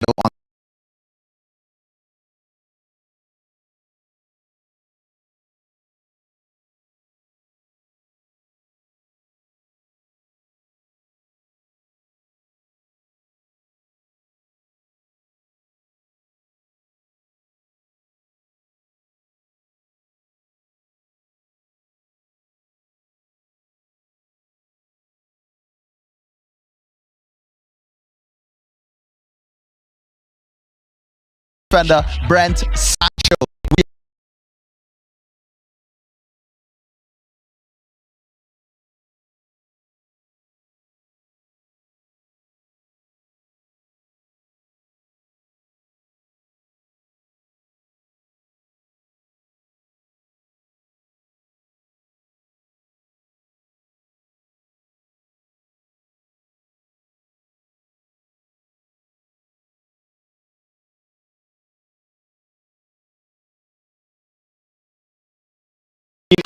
on defender Brent Sancho.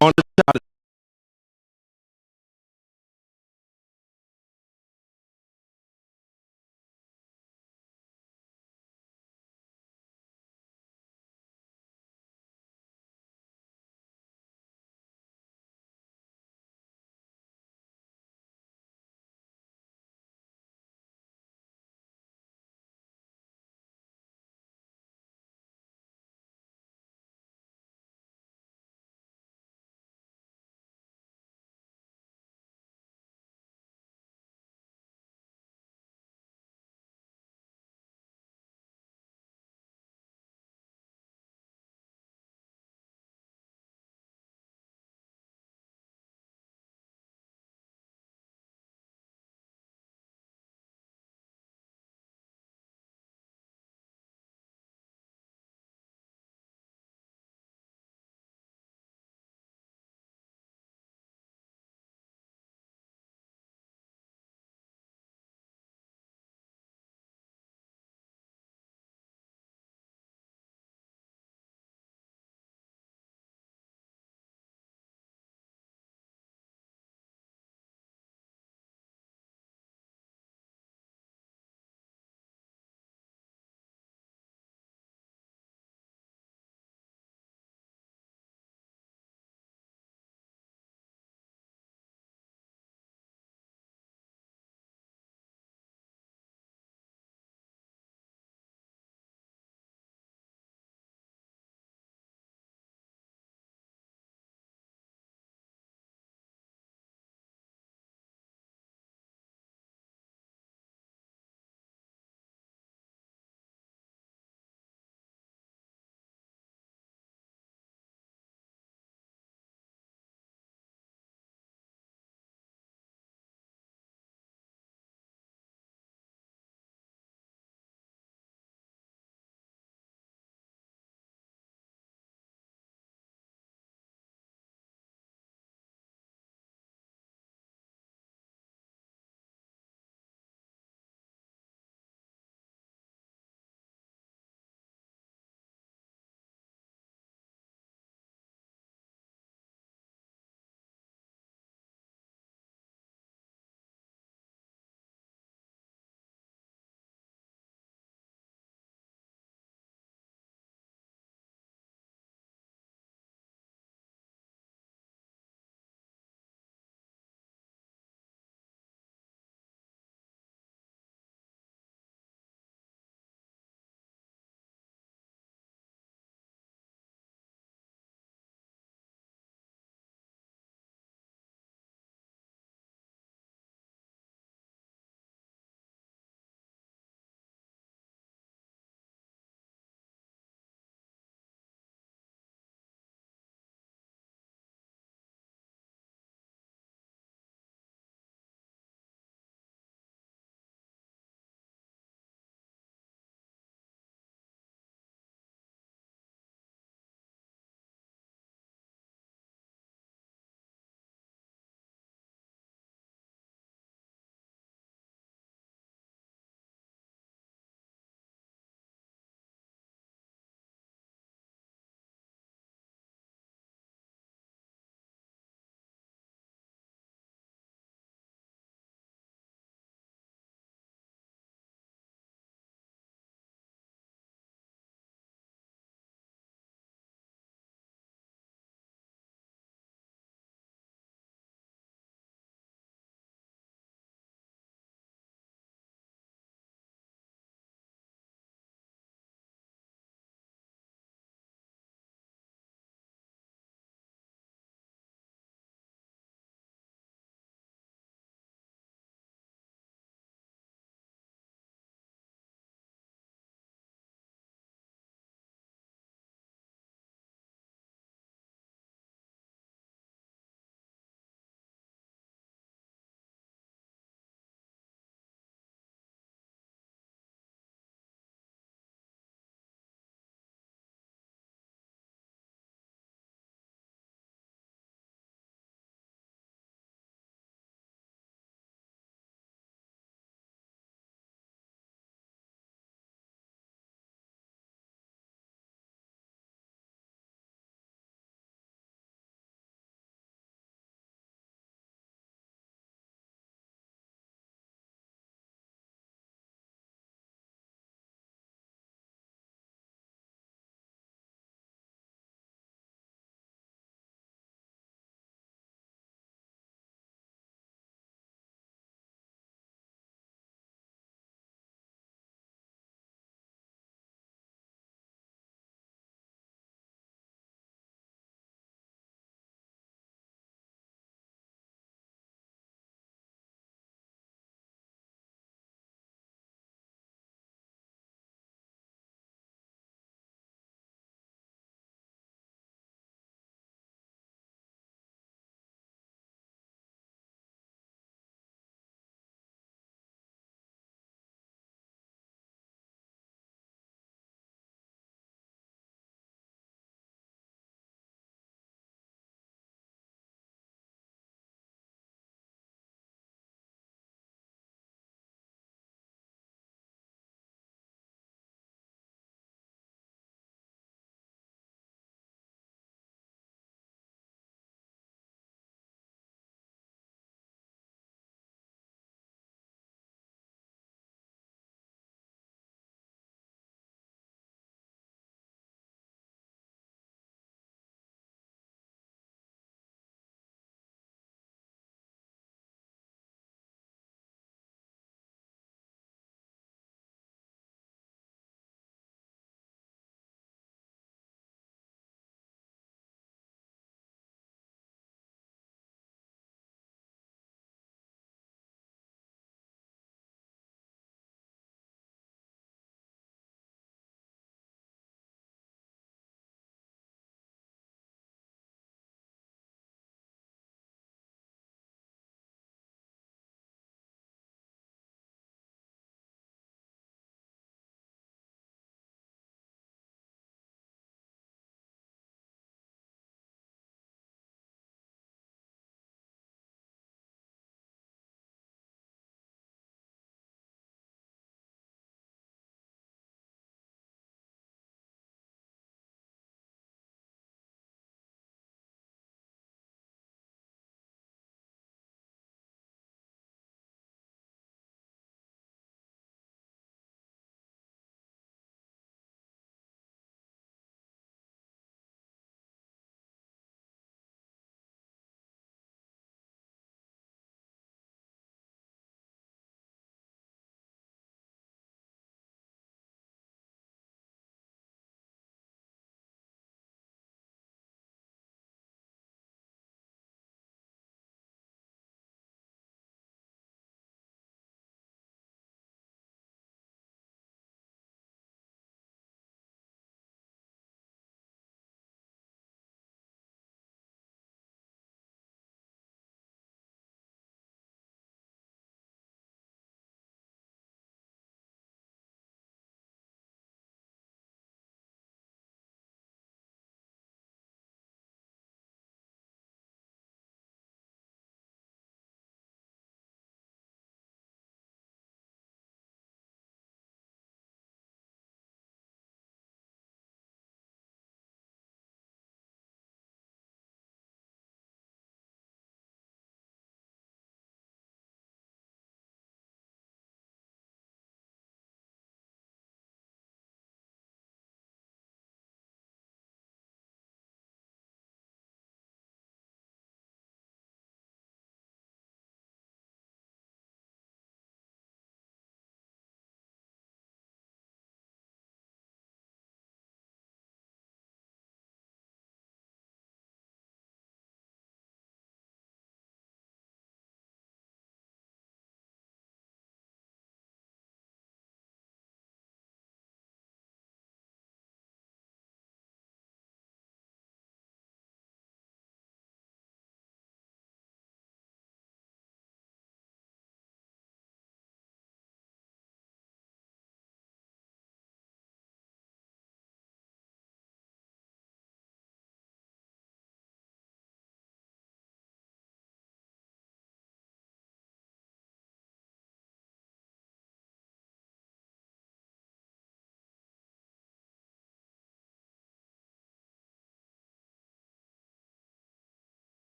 On the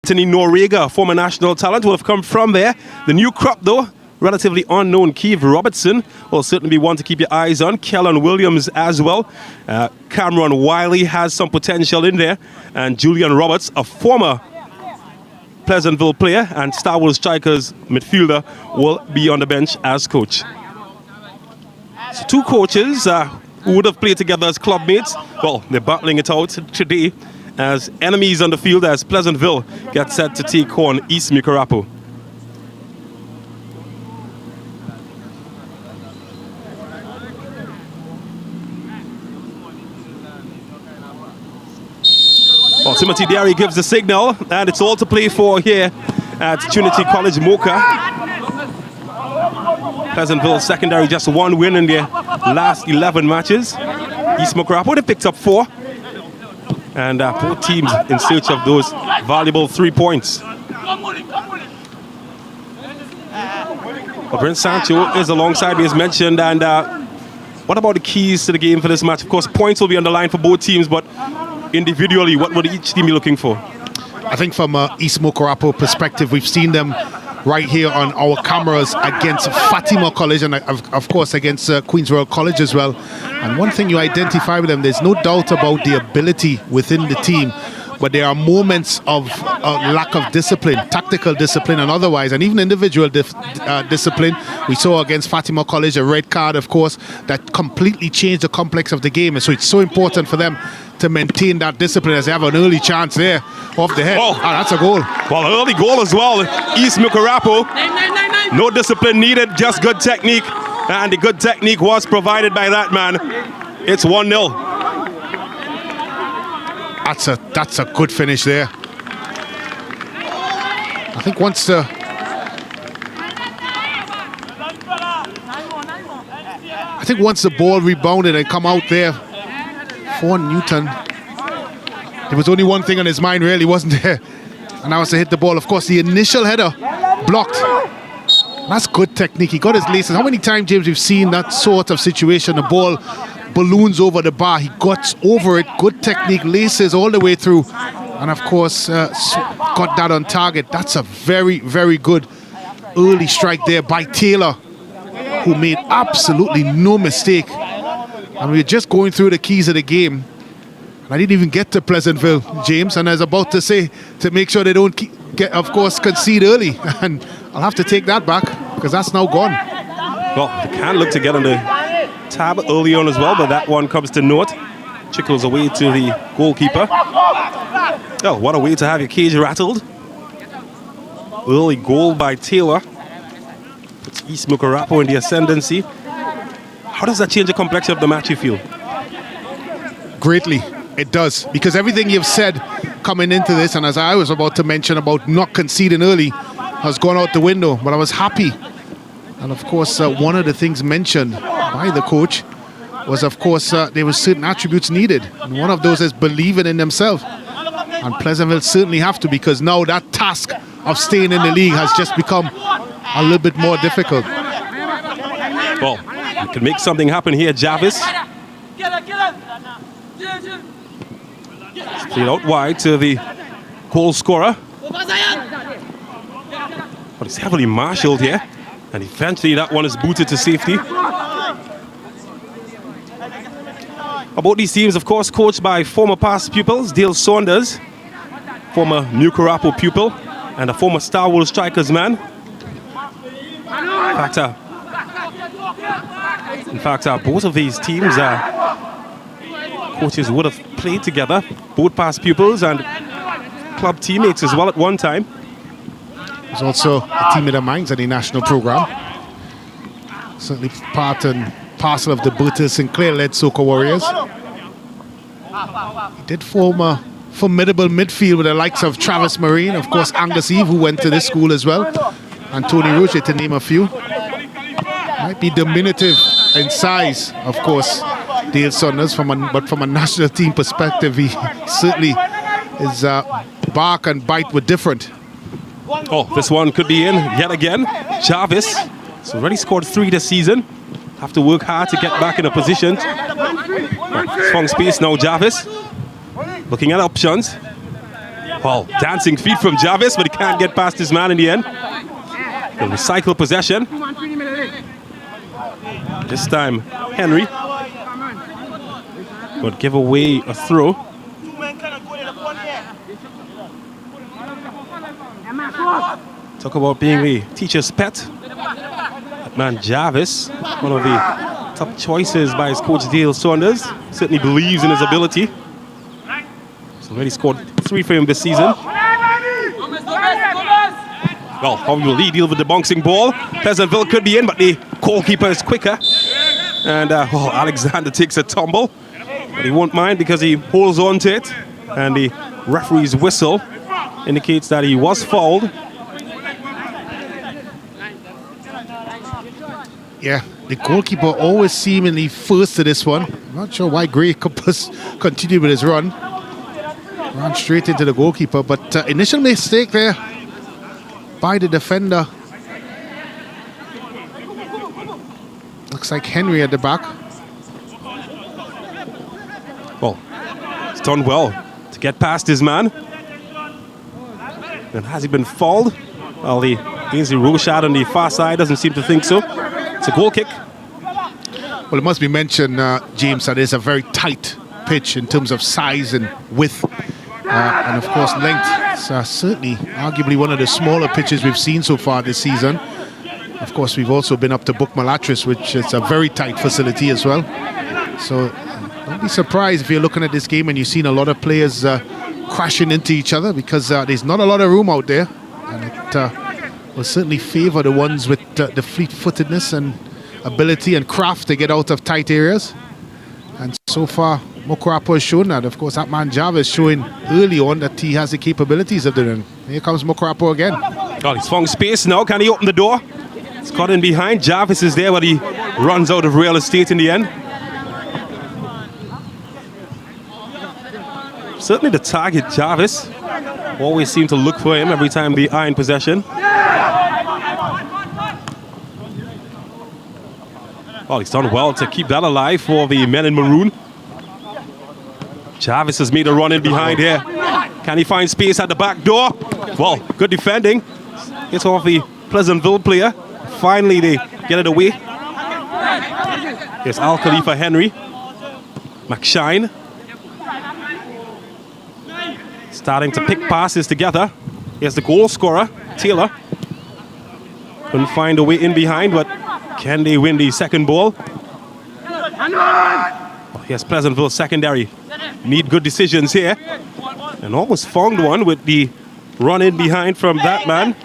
Anthony Noriega, former national talent, will have come from there. The new crop, though, relatively unknown. Keith Robertson will certainly be one to keep your eyes on. Kellen Williams as well. Cameron Wiley has some potential in there. And Julian Roberts, a former Pleasantville player and Star Wars Strikers midfielder, will be on the bench as coach. So two coaches who would have played together as club mates. Well, they're battling it out today as enemies on the field as Pleasantville get set to take on East Mucurapo. Well, Timothy Derry gives the signal, and it's all to play for here at Trinity College Mocha. Pleasantville secondary just one win in their last 11 matches. East Mucurapo, they picked up 4. And both teams in search of those valuable 3 points. Well, Prince Sancho is alongside me as mentioned. And what about the keys to the game for this match? Of course, points will be on the line for both teams, but individually, what would each team be looking for? I think from an East Mucurapo perspective, we've seen them right here on our cameras against Fatima College and of course against Queen's Royal College as well. And one thing you identify with them, there's no doubt about the ability within the team, but there are moments of lack of discipline, tactical discipline and otherwise, and even individual discipline. We saw against Fatima College a red card, of course, that completely changed the complex of the game. And so it's so important for them to maintain that discipline as they have an early chance there off the head. Oh, that's a goal. Well, early goal as well. East Mucurapo, no discipline needed, just good technique. And the good technique was provided by that man. It's 1-0. That's a good finish there. I think once the ball rebounded and come out there for Newton, there was only one thing on his mind really, wasn't there? And that was to hit the ball. Of course, the initial header blocked. That's good technique. He got his laces. How many times, James, we've seen that sort of situation? The ball balloons over the bar. He got over it. Good technique, laces all the way through. And of course, got that on target. That's a very, very good early strike there by Taylor, who made absolutely no mistake. And we're just going through the keys of the game. I didn't even get to Pleasantville, James, and I was about to say to make sure they don't concede early. And I'll have to take that back because that's now gone. Well, they can look to get on the tab early on as well, but that one comes to naught. Trickles away to the goalkeeper. Oh, what a way to have your cage rattled. Early goal by Taylor. Puts East Mucurapo in the ascendancy. How does that change the complexion of the match, you feel? Greatly, it does. Because everything you've said coming into this, and as I was about to mention about not conceding early, has gone out the window. But I was happy. And of course, one of the things mentioned by the coach was, of course, there were certain attributes needed. And one of those is believing in themselves. And Pleasantville certainly have to, because now that task of staying in the league has just become a little bit more difficult. Well, you can make something happen here, Jarvis. Played out wide to the goal scorer. But it's heavily marshaled here. And eventually that one is booted to safety. About these teams, of course, coached by former past pupils, Dale Saunders, former Mucurapo pupil, and a former Star Wars Strikers man. In fact, both of these teams coaches would have played together, both past pupils and club teammates as well at one time. There's also a teammate of mine at the national program. Certainly part and parcel of the Bertha Sinclair-led Soca Warriors. He did form a formidable midfield with the likes of Travis Marine, of course Angus Eve, who went to this school as well, and Tony Roche, to name a few. Might be diminutive in size, of course, Dale Saunders, but from a national team perspective, he certainly his bark and bite were different. Oh, this one could be in yet again. Jarvis has already scored 3 this season. Have to work hard to get back in a position. Strong space now, Jarvis. Looking at options. Well, dancing feet from Jarvis, but he can't get past his man in the end. He'll recycle possession. This time, Henry would give away a throw. Talk about being the teacher's pet. That man Jarvis, one of the top choices by his coach Dale Saunders, certainly believes in his ability. He's already scored 3 for him this season. Well, how will he deal with the bouncing ball? Pleasantville could be in, but the goalkeeper is quicker. And Alexander takes a tumble. But he won't mind because he holds on to it. And the referee's whistle indicates that he was fouled. Yeah, the goalkeeper always seemingly first to this one. I'm not sure why Gray continued with his run. Ran straight into the goalkeeper, but initial mistake there by the defender. Looks like Henry at the back. Well, he's done well to get past his man. And has he been fouled? Well, the Ainsley Rochard on the far side doesn't seem to think so. It's a goal kick. Well, it must be mentioned, James, that it's a very tight pitch in terms of size and width. And of course length. It's certainly arguably one of the smaller pitches we've seen so far this season. Of course, we've also been up to Bookmalatris, which is a very tight facility as well. So don't be surprised if you're looking at this game and you've seen a lot of players crashing into each other, because there's not a lot of room out there. And it will certainly favor the ones with the fleet-footedness and ability and craft to get out of tight areas. And so far, Mucurapo has shown that. Of course, that man Jarvis showing early on that he has the capabilities of doing. Here comes Mucurapo again. Oh, he's found space now. Can he open the door? He's got in behind. Jarvis is there, but he runs out of real estate in the end. Certainly the target, Jarvis. Always seem to look for him every time they are in possession. Well, he's done well to keep that alive for the men in maroon. Jarvis has made a run in behind here. Can he find space at the back door? Well, good defending. Hits off the Pleasantville player. Finally, they get it away. Here's Al Khalifa Henry. McShine. Starting to pick passes together. Here's the goal scorer, Taylor. Couldn't find a way in behind, but can they win the second ball? Here's Pleasantville secondary. Need good decisions here. And almost found one with the run in behind from that man.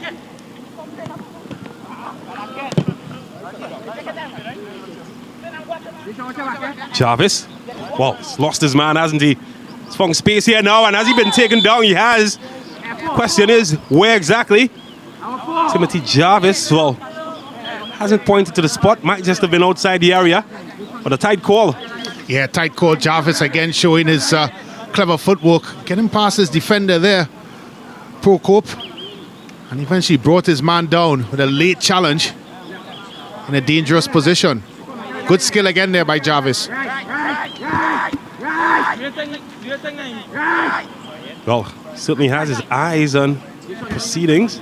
Jarvis. Well, he's lost his man, hasn't he? He's found space here now, and has he been taken down? He has. Question is, where exactly? Timothy Jarvis, well, hasn't pointed to the spot. Might just have been outside the area. But a tight call. Yeah, tight call. Jarvis again showing his clever footwork. Getting past his defender there, Procope. And eventually brought his man down with a late challenge in a dangerous position. Good skill again there by Jarvis. Well, certainly has his eyes on proceedings.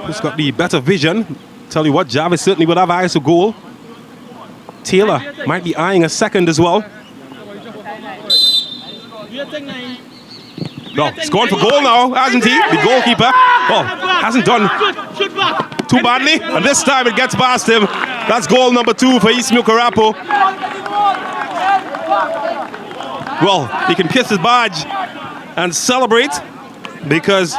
Who's got the better vision? Tell you what, Jarvis certainly would have eyes for goal. Taylor might be eyeing a second as well. No, he's going for goal now, hasn't he? The goalkeeper, well, hasn't done too badly. And this time it gets past him. That's goal number 2 for East Mucurapo. Well, he can kiss his badge and celebrate, because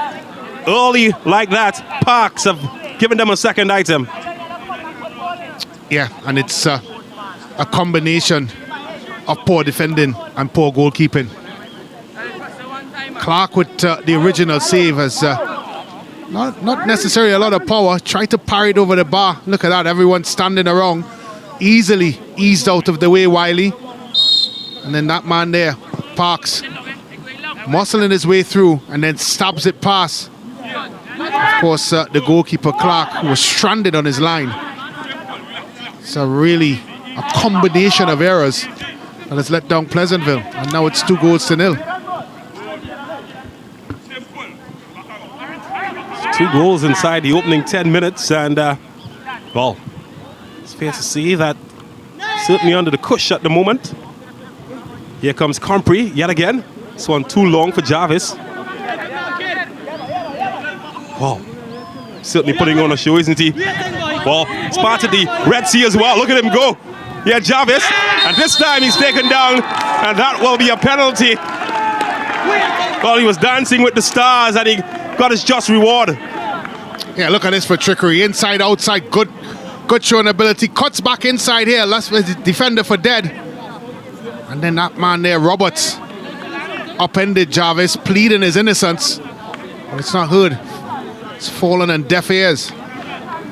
early like that, Parks have given them a second item. Yeah, and it's a combination of poor defending and poor goalkeeping. Clark with the original save has not necessarily a lot of power. Tried to parry it over the bar. Look at that, everyone standing around. Easily eased out of the way, Wiley. And then that man there, Parks, muscling his way through and then stabs it past. Of course, the goalkeeper, Clark, who was stranded on his line. It's really a combination of errors that has let down Pleasantville. And now it's 2-0. 2 goals inside the opening 10 minutes, and well, it's fair to say that certainly under the cush at the moment. Here comes Compry yet again. This one too long for Jarvis. Wow, certainly putting on a show, isn't he? Well, it's part of the Red Sea as well. Look at him go. Yeah, Jarvis, and this time he's taken down, and that will be a penalty. Well, he was dancing with the stars, and he got his just reward. Yeah, look at this for trickery. Inside, outside, good showing ability. Cuts back inside here. Last defender for dead. And then that man there, Roberts, upended Jarvis, pleading his innocence. But it's not heard. It's fallen on deaf ears.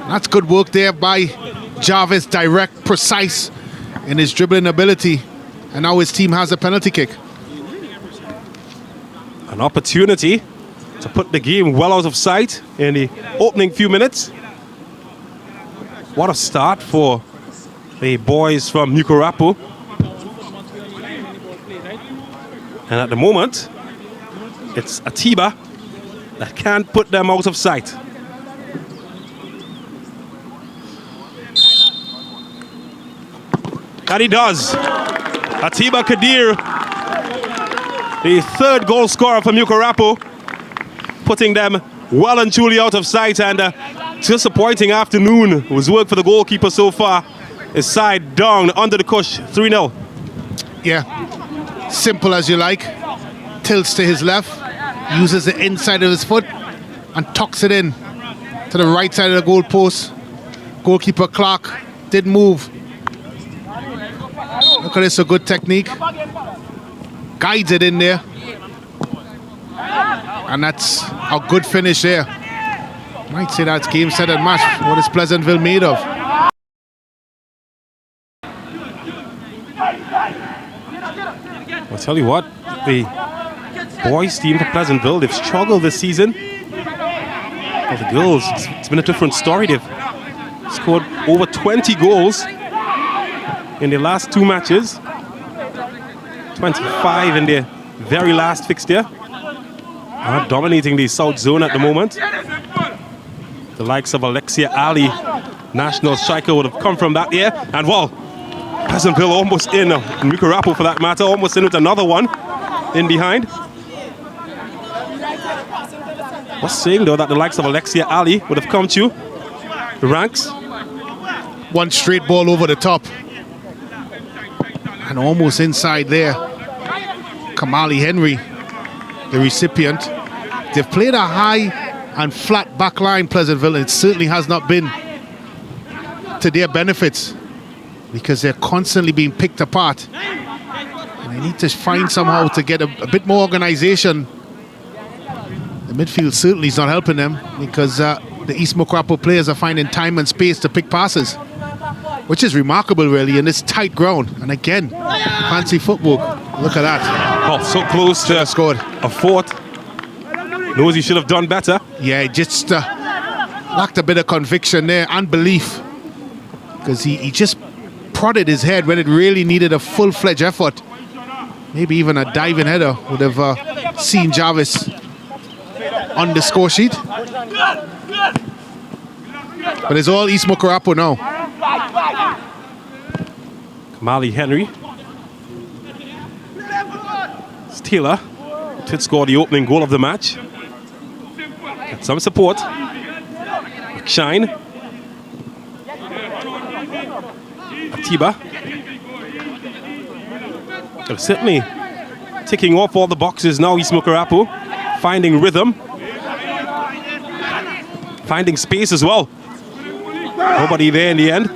That's good work there by Jarvis, direct, precise in his dribbling ability. And now his team has a penalty kick. An opportunity to put the game well out of sight in the opening few minutes. What a start for the boys from Mucurapo. And at the moment, it's Atiba that can't put them out of sight. And he does. Atiba Kadir, the 3rd goal scorer for Mucurapo, putting them well and truly out of sight, and disappointing afternoon. It was work for the goalkeeper so far. His side down under the cush, 3-0. Yeah, simple as you like. Tilts to his left, uses the inside of his foot and tucks it in to the right side of the goal post. Goalkeeper Clark did move. Look at this, a good technique. Guides it in there. And that's a good finish there. Might say that's game, set and match. What is Pleasantville made of? I'll tell you what, the boys team for Pleasantville, they've struggled this season. Well, the girls, it's been a different story. They've scored over 20 goals in their last 2 matches. 25 in their very last fixture. Are dominating the South Zone at the moment. The likes of Alexia Ali, national striker, would have come from that year. And well, Pleasantville almost in, Mucurapo for that matter, almost in with another one in behind. Was saying though that the likes of Alexia Ali would have come to the ranks. One straight ball over the top. And almost inside there. Kamali Henry, the recipient. They've played a high and flat back line, Pleasantville, and it certainly has not been to their benefits because they're constantly being picked apart. And they need to find somehow to get a bit more organization. The midfield certainly is not helping them because the East Mucurapo players are finding time and space to pick passes, which is remarkable really in this tight ground. And again, fancy footwork. Look at that. Oh, so close to scored a 4th. Knows he should have done better. Yeah, just lacked a bit of conviction there and belief because he just prodded his head when it really needed a full-fledged effort. Maybe even a diving header would have seen Jarvis on the score sheet. But it's all East Mucurapo now. Kamali Henry. Taylor did score the opening goal of the match. Got some support. Shine. Atiba. They're certainly ticking off all the boxes now, East Mucurapo. Finding rhythm. Finding space as well. Nobody there in the end.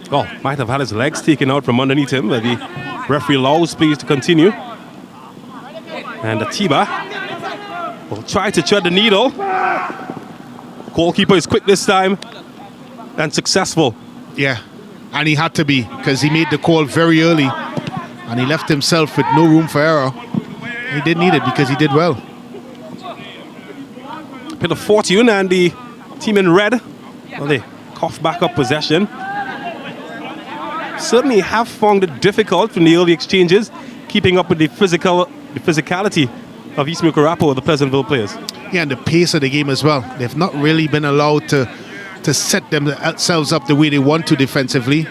Oh, might have had his legs taken out from underneath him, but the referee allows plays to continue. And Atiba will try to tread the needle. Goalkeeper is quick this time and successful. Yeah, and he had to be because he made the call very early and he left himself with no room for error. He did need it because he did well. Bit of fortune and the team in red, well, they cough back up possession. Certainly have found it difficult from the early exchanges, keeping up with the physicality of East Mucurapo, the Pleasantville players. Yeah, and the pace of the game as well. They've not really been allowed to set themselves up the way they want to defensively.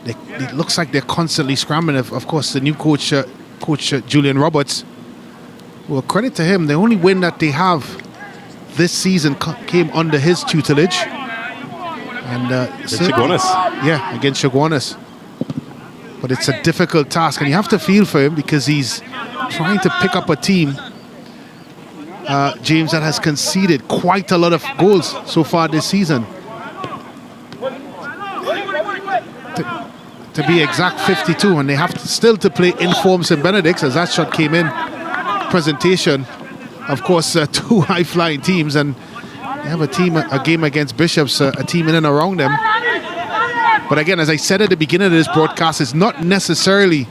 It looks like they're constantly scrambling. Of course, the new coach, Julian Roberts, well, credit to him, the only win that they have this season came under his tutelage. And Against Chaguanas. Yeah, against Chaguanas. But it's a difficult task, and you have to feel for him because he's trying to pick up a team, James, that has conceded quite a lot of goals so far this season. To be exact, 52, and they have still to play Inform St. Benedict's as that shot came in. Presentation, of course, two high-flying teams, and they have a game against Bishops, a team in and around them. But again, as I said at the beginning of this broadcast, it's not necessarily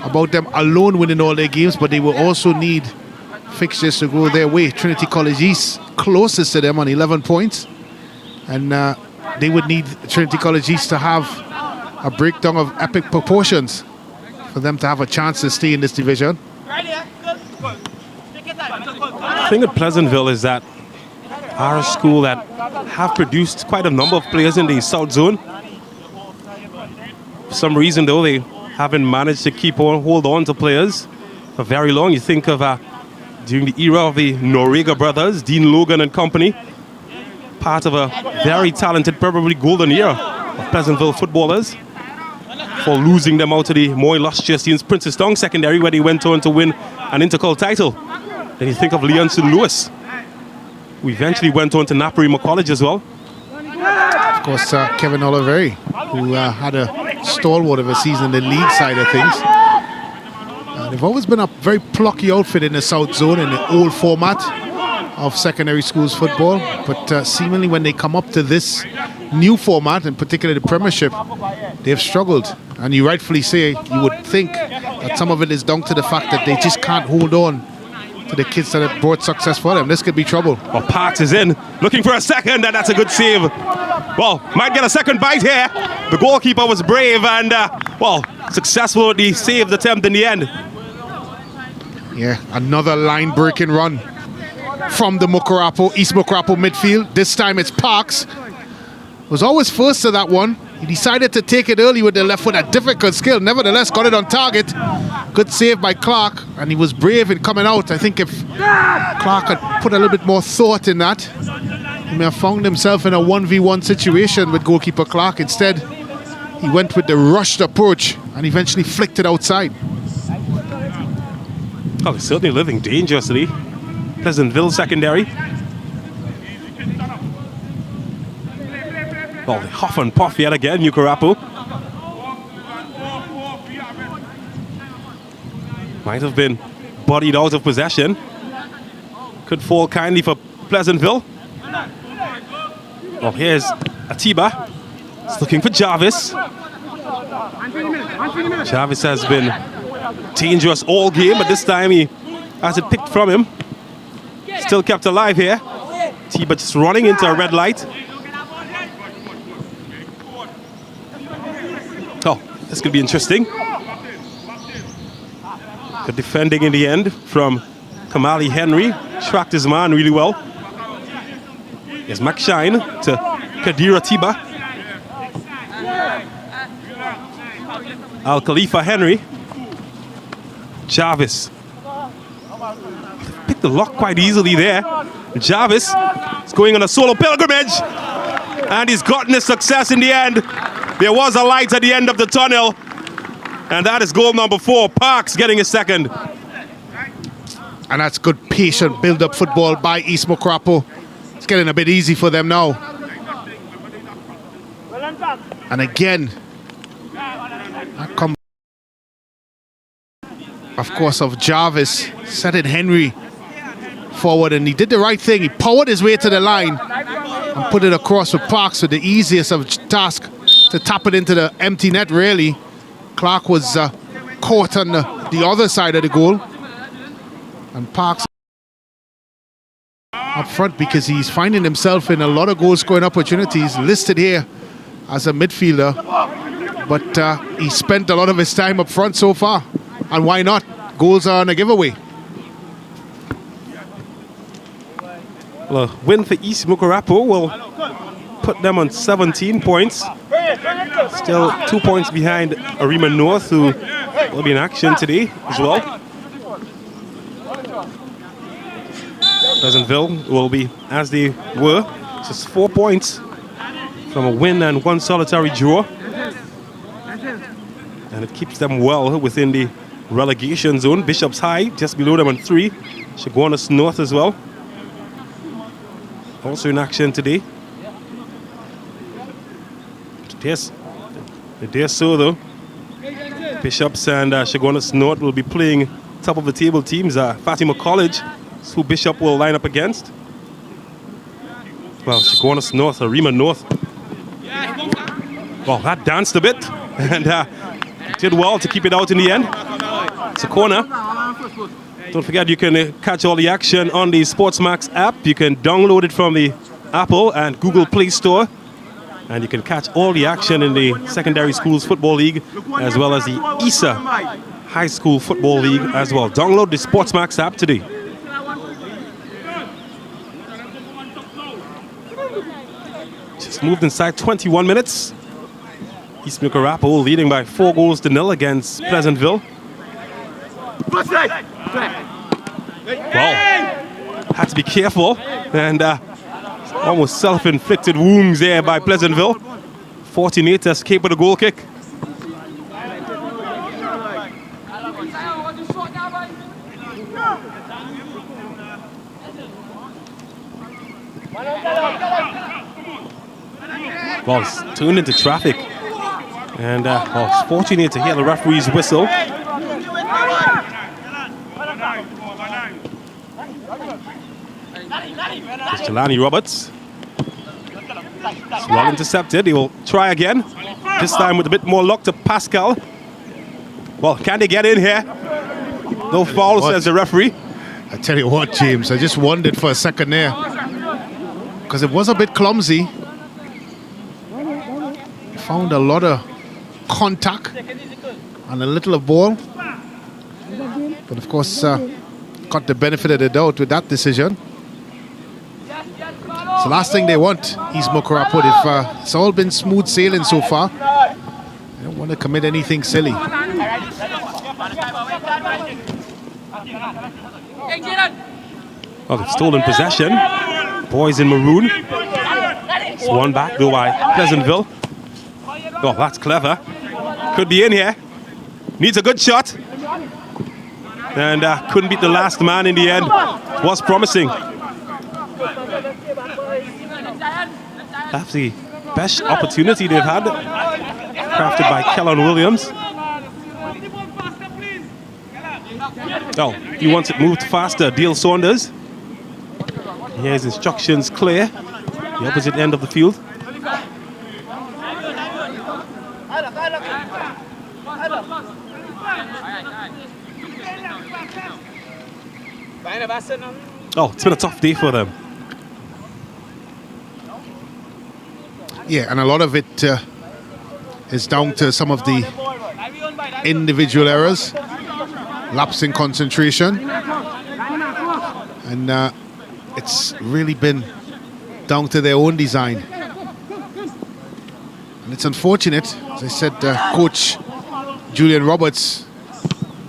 about them alone winning all their games, but they will also need fixtures to go their way. Trinity College East closest to them on 11 points, and they would need Trinity College East to have a breakdown of epic proportions for them to have a chance to stay in this division. The thing at Pleasantville is that our school that have produced quite a number of players in the South Zone. For some reason, though, they haven't managed to hold on to players for very long. You think of during the era of the Noriega brothers, Dean Logan and company, part of a very talented, probably golden era of Pleasantville footballers, for losing them out to the more illustrious teams, Princess Tong Secondary, where they went on to win an intercol title. Then you think of Leon St. Louis, who eventually went on to Naparima College as well. Of course, Kevin Oliveri, who had a stalwart of a season in the league side of things. They've always been a very plucky outfit in the South Zone in the old format of secondary schools football, but seemingly when they come up to this new format, and particularly the Premiership, they've struggled. And you rightfully say, you would think that some of it is down to the fact that they just can't hold on to the kids that have brought success for them. This could be trouble. Well, Parks is in, looking for a second, and that's a good save. Well, might get a second bite here. The goalkeeper was brave and, well, successful with the saved attempt in the end. Yeah, another line-breaking run from the East Mucurapo midfield. This time it's Parks. Was always first to that one. He decided to take it early with the left foot, a difficult skill. Nevertheless, got it on target. Good save by Clark, and he was brave in coming out. I think if Clark had put a little bit more thought in that, he may have found himself in a 1v1 situation with goalkeeper Clark. Instead, he went with the rushed approach and eventually flicked it outside. Oh, they're certainly living dangerously. Pleasantville Secondary. Well, they huff and puff yet again, Mucurapo. Might have been bodied out of possession. Could fall kindly for Pleasantville. Well, here's Atiba. He's looking for Jarvis. Jarvis has been dangerous all game, but this time he has it picked from him. Still kept alive here. Atiba just running into a red light. Oh, this could be interesting. Good defending in the end from Kamali Henry. Tracked his man really well. Here's McShine to Kadira Tiba. Al Khalifa Henry. Jarvis. Picked the lock quite easily there. Jarvis is going on a solo pilgrimage. And he's gotten his success in the end. There was a light at the end of the tunnel. And that is goal number 4. Parks getting his second. And that's good patient build-up football by East Mucurapo. It's getting a bit easy for them now. And again, that come, of course, of Jarvis setting Henry forward, and he did the right thing. He powered his way to the line and put it across with Parks with the easiest of task to tap it into the empty net, really. Clark was caught on the other side of the goal. And Parks up front because he's finding himself in a lot of goal-scoring opportunities, listed here as a midfielder. But he spent a lot of his time up front so far. And why not? Goals are on a giveaway. Well, a win for East Mucurapo will put them on 17 points. Still 2 points behind Arima North, who will be in action today as well. Pleasantville will be as they were, just 4 points from a win and one solitary draw. And it keeps them well within the relegation zone. Bishop's High just below them on 3. Chaguanas North as well, also in action today. Yes, they're so though. Bishops and Chaguanas North will be playing top of the table teams. Fatima College, who Bishop will line up against. Well, Chaguanas North, Arima North. Well, that danced a bit and did well to keep it out in the end. It's a corner. Don't forget, you can catch all the action on the SportsMax app. You can download it from the Apple and Google Play Store. And you can catch all the action in the Secondary Schools Football League, as well as the ESA High School Football League as well. Download the SportsMax app today. Just moved inside 21 minutes. East Mucurapo leading by 4 goals to 0 against Pleasantville. Well, had to be careful, and almost self-inflicted wounds there by Pleasantville. Fortunate to escape with a goal kick. Well, it's turned into traffic, and well, it's fortunate to hear the referee's whistle. It's Jelani Roberts. It's well intercepted. He will try again. This time with a bit more luck to Pascal. Well, can they get in here? No foul, says the referee. I tell you what, James, I just wondered for a second there, because it was a bit clumsy. Found a lot of contact and a little of ball. But of course, got the benefit of the doubt with that decision. It's the last thing they want, East Mucurapo. If it's all been smooth sailing so far, they don't want to commit anything silly. Well, they've stolen possession. Boys in maroon. It's one back though by Pleasantville. Oh, that's clever. Could be in here. Needs a good shot. And couldn't beat the last man in the end. Was promising. That's the best opportunity they've had. Crafted by Kellon Williams. Oh, he wants it moved faster. Dale Saunders. Here's instructions clear. The opposite end of the field. Oh, it's been a tough day for them. Yeah, and a lot of it is down to some of the individual errors, lapse in concentration, and it's really been down to their own design. And it's unfortunate, as I said, Coach Julian Roberts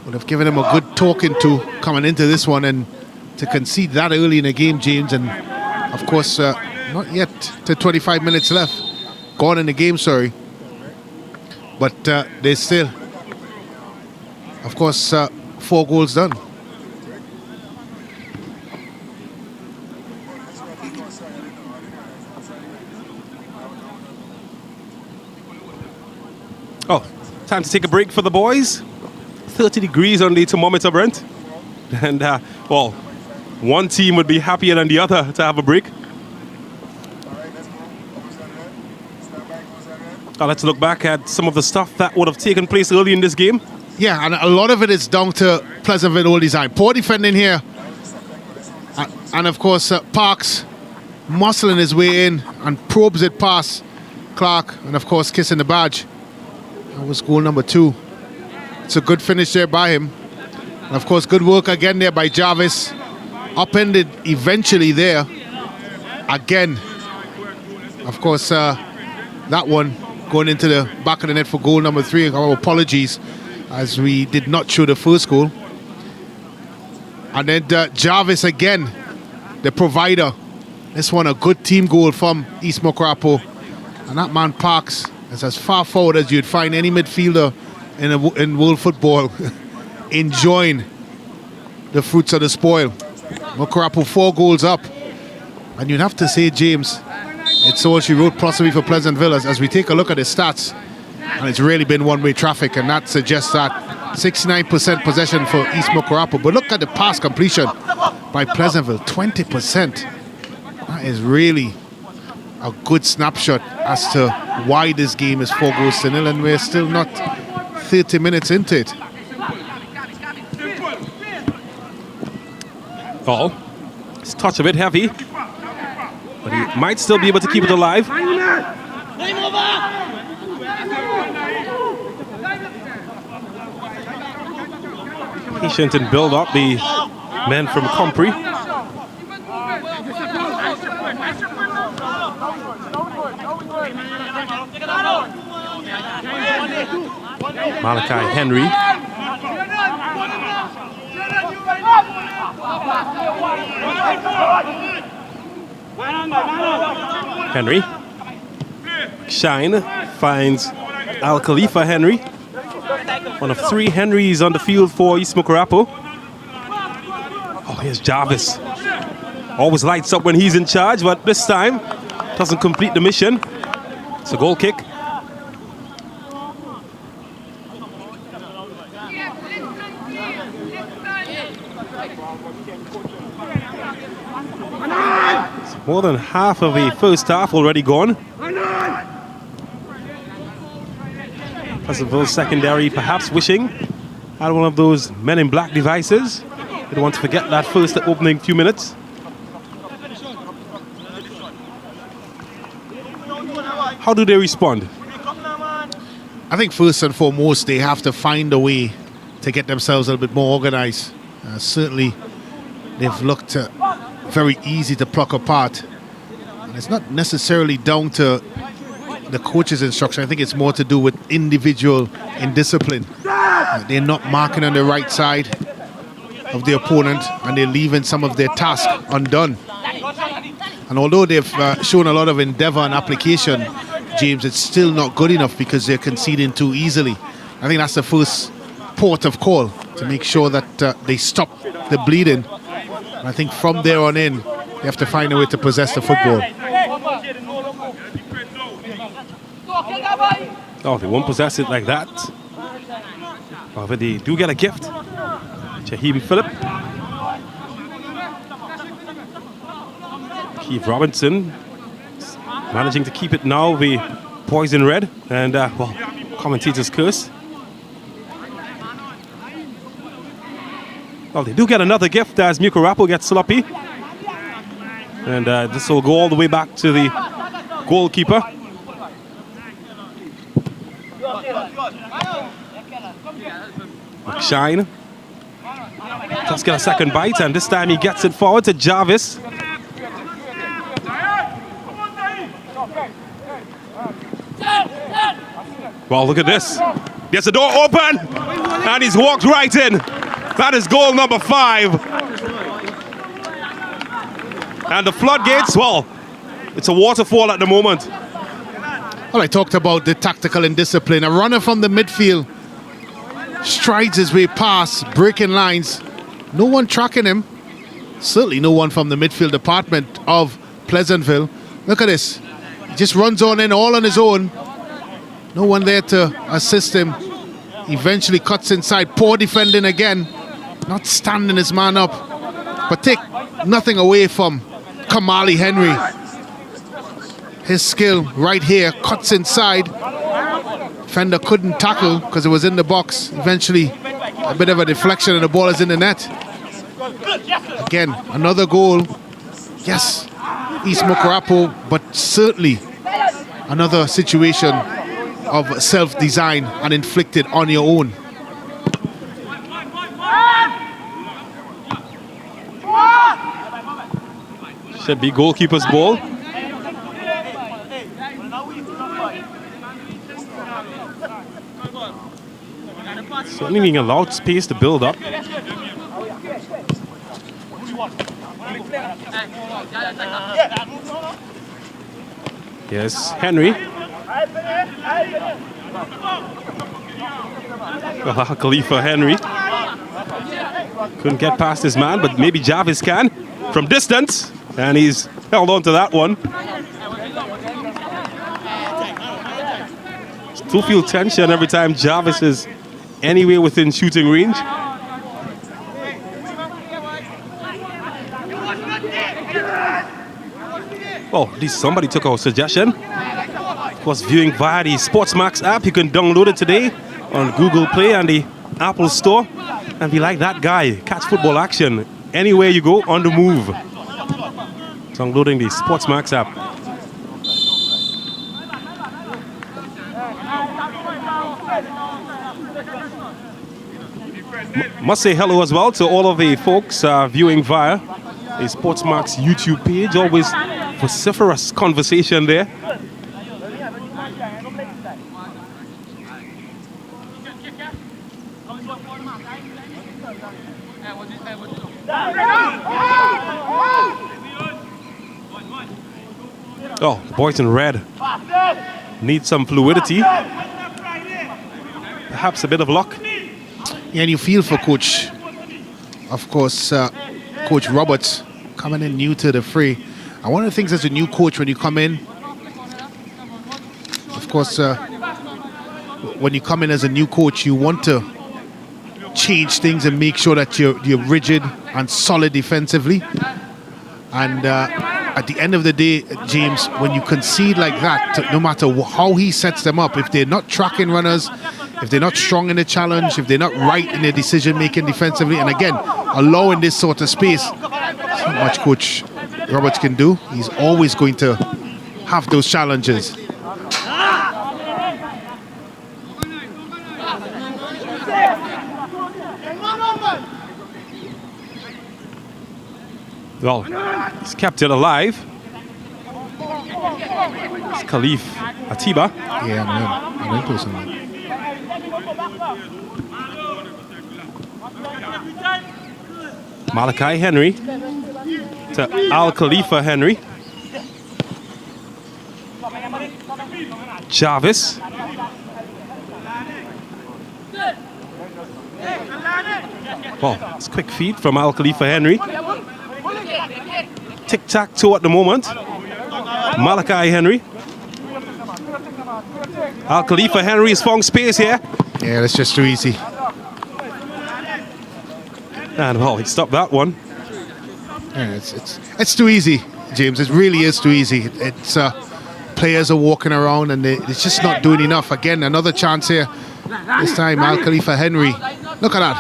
would have given him a good talking to coming into this one, and to concede that early in the game, James, and of course not yet to 25 minutes left. Gone in the game, sorry. But there's still, of course, 4 goals done. Oh, time to take a break for the boys. 30 degrees on the thermometer, Brent. And, well, one team would be happier than the other to have a break. Let's look back at some of the stuff that would have taken place early in this game. Yeah, and a lot of it is down to Pleasantville old design. Poor defending here And of course, Parks muscling his way in and probes it past Clark, and of course kissing the badge. That was goal number 2. It's a good finish there by him. And of course, good work again there by Jarvis. Upended eventually there. Again. Of course, that one going into the back of the net for goal number 3. Our apologies, as we did not show the first goal. And then Jarvis again, the provider. This one a good team goal from East Mucurapo. And that man Parks is as far forward as you'd find any midfielder in world football enjoying the fruits of the spoil. Mucurapo 4 goals up. And you'd have to say, James, it's all she wrote possibly for Pleasantville as we take a look at the stats. And it's really been one-way traffic, and that suggests that 69% possession for East Mucurapo. But look at the pass completion by Pleasantville, 20%. That is really a good snapshot as to why this game is 4-0, and we're still not 30 minutes into it. Oh, it's a touch a bit heavy, but he might still be able to keep it alive. Patient and build up the men from Compre. Malachi Henry. Henry. Shine finds Al Khalifa Henry. One of 3 Henrys on the field for East Mucurapo. Oh, here's Jarvis. Always lights up when he's in charge, but this time doesn't complete the mission. It's a goal kick. It's more than half of the first half already gone. Pleasantville secondary perhaps wishing had one of those men in black devices. They don't want to forget that first opening few minutes. How do they respond? I think first and foremost they have to find a way to get themselves a little bit more organized. Certainly they've looked very easy to pluck apart. And it's not necessarily down to the coach's instruction. I think it's more to do with individual indiscipline. They're not marking on the right side of the opponent, and they're leaving some of their task undone. And although they've shown a lot of endeavor and application, James, it's still not good enough because they're conceding too easily. I think that's the first port of call, to make sure that they stop the bleeding. And I think from there on in, they have to find a way to possess the football. Oh, they won't possess it like that. However, they do get a gift. Jaheim Phillip. Keith Robinson managing to keep it now, the poison red. And, well, commentators curse. Well, they do get another gift as Mucurapo gets sloppy. And this will go all the way back to the goalkeeper. Shine does get a second bite, and this time he gets it forward to Jarvis. Well, look at this. Gets the door open, and he's walked right in. That is goal number 5. And the floodgates, well, it's a waterfall at the moment. Well, I talked about the tactical indiscipline. A runner from the midfield strides his way past, breaking lines. No one tracking him. Certainly no one from the midfield department of Pleasantville. Look at this. He just runs on in all on his own. No one there to assist him. Eventually cuts inside. Poor defending again. Not standing his man up. But take nothing away from Kamali Henry. His skill right here. Cuts inside. Fender couldn't tackle because it was in the box. Eventually, a bit of a deflection and the ball is in the net. Again, another goal. Yes, East Mucurapo, but certainly another situation of self-design and inflicted on your own. Should be goalkeeper's ball. Certainly being allowed space to build up. Yes, Henry. Khalifa Henry. Couldn't get past his man, but maybe Jarvis can from distance. And he's held on to that one. Still feel tension every time Jarvis is anywhere within shooting range. Oh, at least somebody took our suggestion. Of course, viewing via the SportsMax app. You can download it today on Google Play and the Apple Store. And be like that guy, catch football action anywhere you go on the move. Downloading the SportsMax app. Must say hello as well to all of the folks viewing via the SportsMax YouTube page. Always vociferous conversation there. Oh, boys in red need some fluidity. Perhaps a bit of luck. Yeah, and you feel for Coach, of course, Coach Roberts coming in new to the fray. And one of the things as a new coach when you come in, of course, when you come in as a new coach, you want to change things and make sure that you're rigid and solid defensively. And at the end of the day, James, when you concede like that, no matter how he sets them up, if they're not tracking runners, if they're not strong in the challenge, if they're not right in their decision-making defensively, and again, allowing this sort of space, there's not much Coach Roberts can do. He's always going to have those challenges. Well, he's kept it alive. It's Khalif Atiba. Yeah, man. I'm interested in that. Malachi Henry to Al Khalifa Henry. Jarvis. Oh, it's a quick feed from Al Khalifa Henry. Tic-tac-toe at the moment. Malachi Henry. Al Khalifa Henry has found space here. Yeah, that's just too easy. And well, he stopped that one. Yeah, it's too easy, James. It really is too easy. It's players are walking around and it's just not doing enough. Again, another chance here. This time, Al Khalifa Henry. Look at that.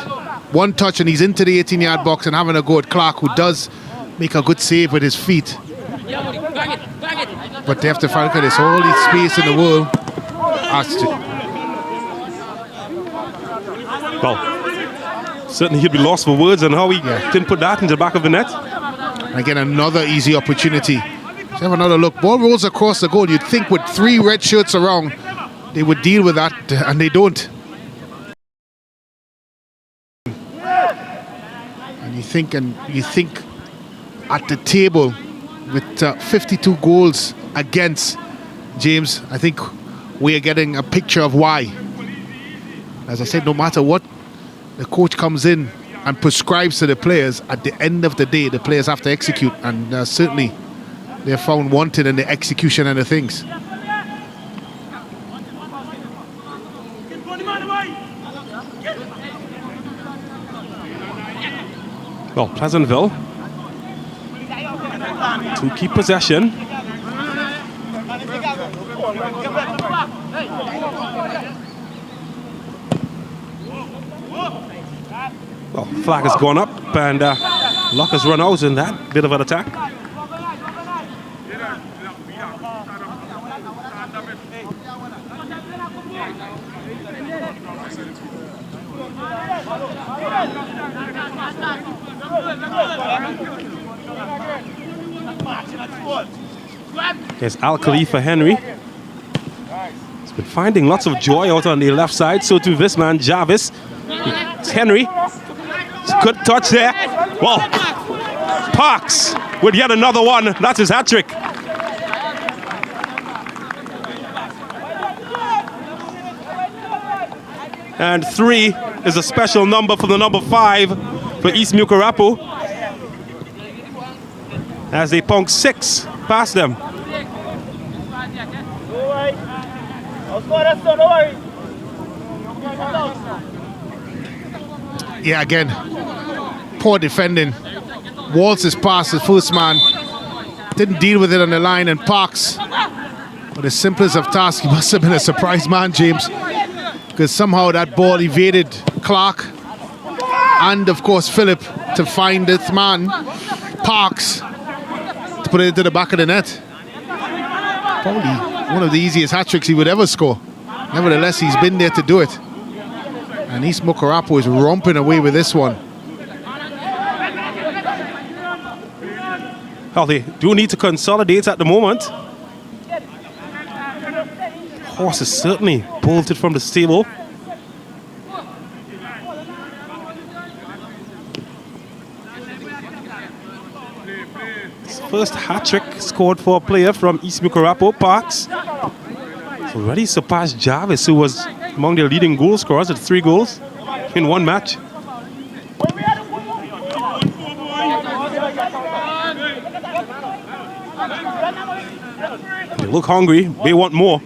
One touch and he's into the 18-yard box and having a go at Clark, who does make a good save with his feet. But they have to find this all the space in the world. Well, certainly he'd be lost for words on how he didn't put that into the back of the net. Again, another easy opportunity. Let's have another look. Ball rolls across the goal. You'd think with 3 red shirts around, they would deal with that, and they don't. And you think at the table with 52 goals against, James, I think we are getting a picture of why. As I said, no matter what the coach comes in and prescribes to the players, at the end of the day, the players have to execute, and certainly they're found wanting in the execution and the things. Well, Pleasantville to keep possession. Well, flag has gone up and luck has run out in that bit of an attack. Here's Al Khalifa Henry. He's been finding lots of joy out on the left side. So too this man, Jarvis. It's Henry. It's a good touch there. Well, Parks with yet another one. That's his hat-trick. And 3 is a special number for the number 5 for East Mucurapo, as they punk 6 past them. Yeah, again, poor defending. Waltz's pass, the first man, didn't deal with it on the line, and Parks, with the simplest of tasks, he must have been a surprise man, James, because somehow that ball evaded Clark and, of course, Phillip to find this man, Parks, to put it into the back of the net. Probably one of the easiest hat-tricks he would ever score. Nevertheless, he's been there to do it. And East Mucurapo is romping away with this one. Well, they do need to consolidate at the moment. Horse is certainly bolted from the stable. His first hat-trick scored for a player from East Mucurapo, Parks. He's already surpassed Jarvis, who was among their leading goal scorers at 3 goals in one match. They look hungry, they want more.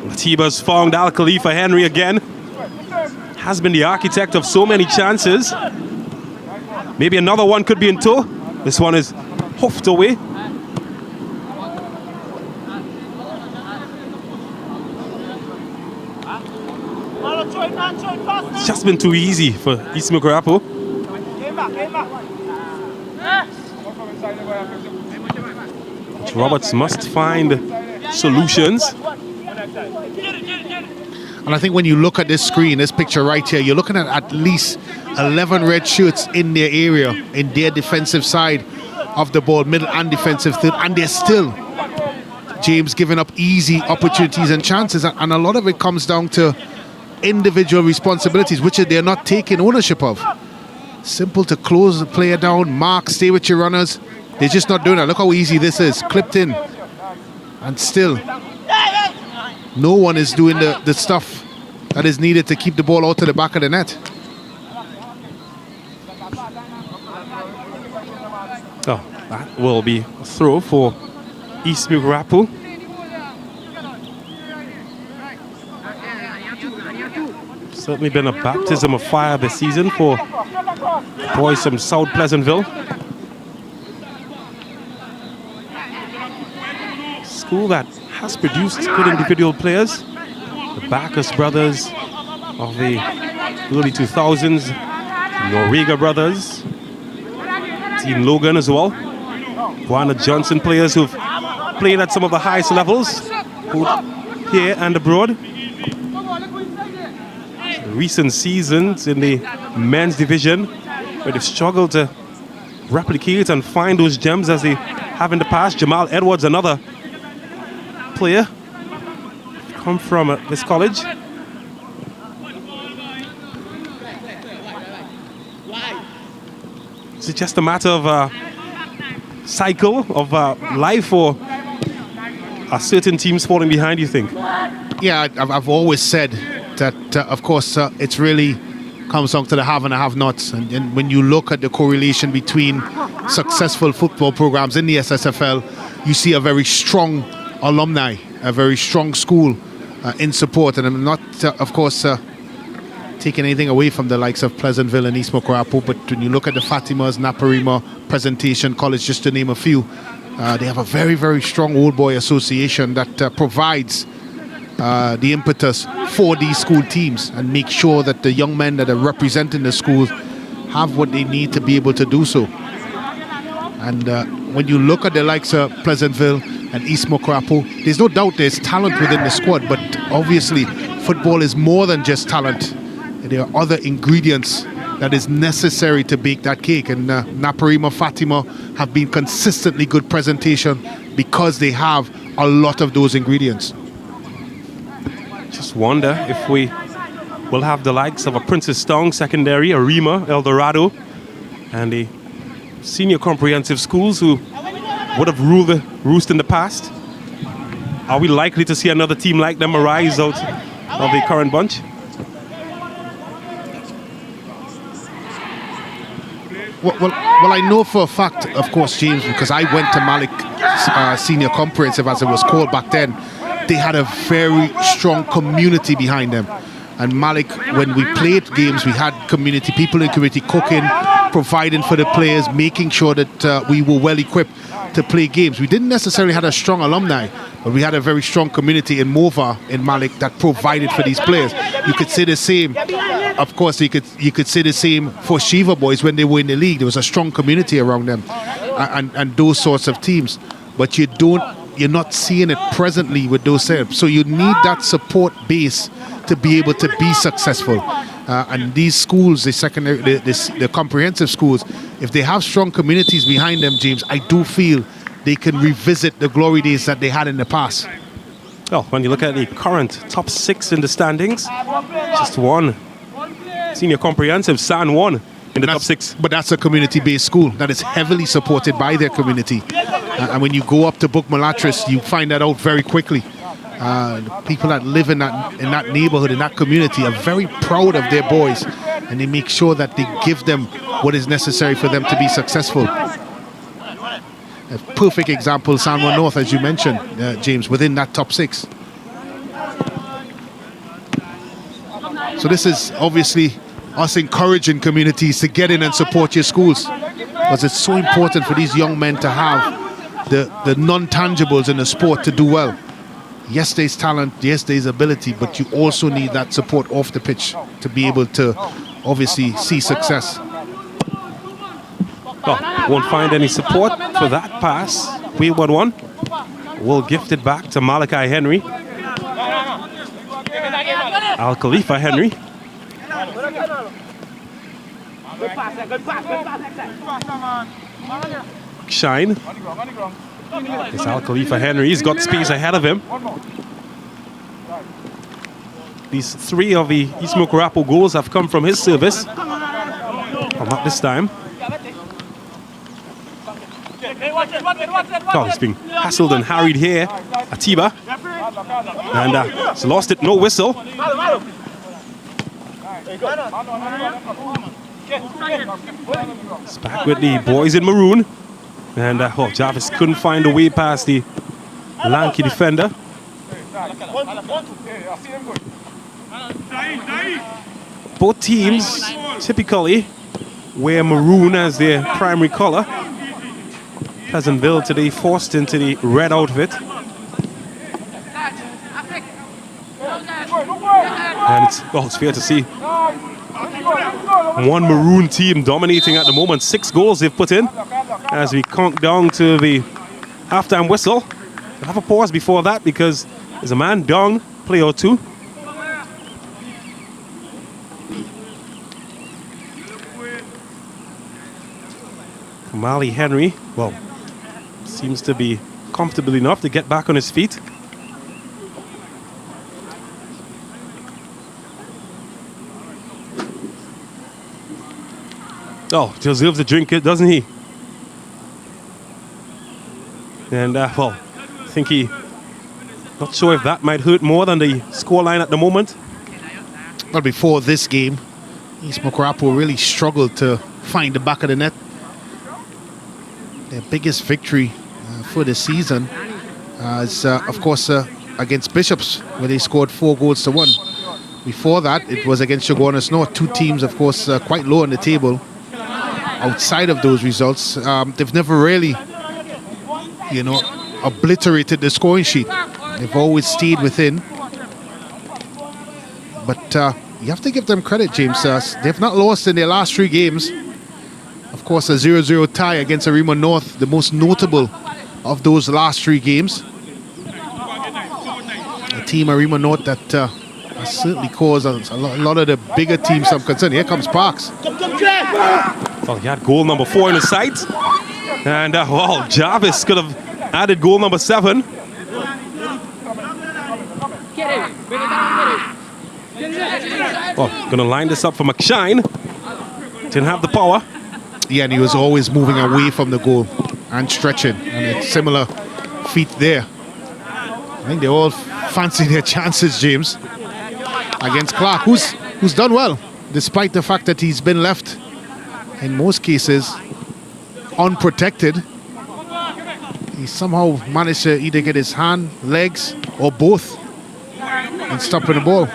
Latiba's found Al Khalifa Henry again. Has been the architect of so many chances. Maybe another one could be in tow. This one is hoofed away. It's just been too easy for East Mucurapo. Roberts must find solutions. And I think when you look at this screen, this picture right here, you're looking at least 11 red shirts in their area, in their defensive side of the ball, middle and defensive third, and they're still, James, giving up easy opportunities and chances. And a lot of it comes down to individual responsibilities, which they're not taking ownership of. Simple to close the player down, mark, stay with your runners. They're just not doing that. Look how easy this is. Clipped in. And still, no one is doing the stuff that is needed to keep the ball out to the back of the net. Oh, that will be a throw for East Mucurapo. Certainly been a baptism of fire this season for boys from South Pleasantville. School that has produced good individual players. The Bacchus brothers of the early 2000s, the Noriega brothers, Dean Logan as well. Warner Johnson players who've played at some of the highest levels, both here and abroad. The recent seasons in the men's division, where they've struggled to replicate and find those gems as they have in the past. Jamal Edwards, another player come from this college. Is it just a matter of a cycle of life, or are certain teams falling behind, you think? Yeah, I've always said that, of course, it's really comes down to the have and the have-nots. And when you look at the correlation between successful football programs in the SSFL, you see a very strong alumni, a very strong school in support. And I'm not, of course, taking anything away from the likes of Pleasantville and East Mucurapo, but when you look at the Fatimas, Naparima, Presentation College, just to name a few, they have a very, very strong old boy association that provides the impetus for these school teams and make sure that the young men that are representing the schools have what they need to be able to do so. And when you look at the likes of Pleasantville and East Mucurapo, there's no doubt there's talent within the squad, but obviously football is more than just talent. There are other ingredients that is necessary to bake that cake, and Naparima, Fatima have been consistently good presentation because they have a lot of those ingredients. Just wonder if we will have the likes of a Princess Tong Secondary, a Rima, El Dorado, and the senior comprehensive schools who would have ruled the roost in the past. Are we likely to see another team like them arise out of the current bunch? Well, I know for a fact, of course, James, because I went to Malik Senior Comprehensive, as it was called back then. They had a very strong community behind them. And Malik, when we played games, we had community, people in the community cooking, providing for the players, making sure that we were well equipped to play games. We didn't necessarily have a strong alumni, but we had a very strong community in Mova, in Malik, that provided for these players. You could say the same, of course, you could say the same for Shiva boys when they were in the league. There was a strong community around them and those sorts of teams. But you're not seeing it presently with those setups. So you need that support base to be able to be successful. And these schools, the secondary, the comprehensive schools, if they have strong communities behind them, James, I do feel they can revisit the glory days that they had in the past. Well, when you look at the current top 6 in the standings, just one senior comprehensive, San Juan, in the top 6. But that's a community-based school that is heavily supported by their community. And when you go up to Book-Malatris, you find that out very quickly. The people that live in that neighborhood, in that community, are very proud of their boys, and they make sure that they give them what is necessary for them to be successful. A perfect example, San Juan North, as you mentioned, James, within that top 6. So this is obviously us encouraging communities to get in and support your schools, because it's so important for these young men to have the non-tangibles in the sport to do well. Yes, there's talent, yes, there's ability, but you also need that support off the pitch to be able to obviously see success. Well, won't find any support for that pass. We 1-1. We'll gift it back to Malachi Henry. Al Khalifa Henry. Shine. It's Al Khalifa Henry. He's got space ahead of him. These 3 of the East Mucurapo goals have come from his service. Well, not this time. Oh, he's being hassled and harried here. Atiba. And he's lost it. No whistle. It's back with the boys in maroon. And Jarvis couldn't find a way past the lanky defender. Both teams typically wear maroon as their primary color. Pleasantville today forced into the red outfit. And it's fair to see one maroon team dominating at the moment. 6 goals they've put in as we count down to the halftime whistle. We'll have a pause before that because there's a man down, play or 2. Kamali Henry, well, seems to be comfortable enough to get back on his feet. Oh, deserves a drink, doesn't he? And, well, I think not sure if that might hurt more than the scoreline at the moment. Well, before this game, East Mucurapo really struggled to find the back of the net. Their biggest victory for the season is, of course, against Bishops, where they scored 4 goals to 1. Before that, it was against Chaguanas North. 2 teams, of course, quite low on the table. Outside of those results, they've never really, obliterated the scoring sheet. They've always stayed within. But you have to give them credit, James. They've not lost in their last 3 games. Of course, a 0-0 tie against Arima North, the most notable of those last 3 games. A team, Arima North, that has certainly caused a lot of the bigger teams some concern. Here comes Parks. Well, he had goal number 4 in his sight. And, well, Jarvis could have added goal number 7. Oh, gonna line this up for McShine. Didn't have the power. Yeah, and he was always moving away from the goal and stretching. And it's similar feat there. I think they all fancy their chances, James, against Clark, who's done well, despite the fact that he's been left, in most cases, unprotected. He somehow managed to either get his hand, legs, or both in stopping the ball.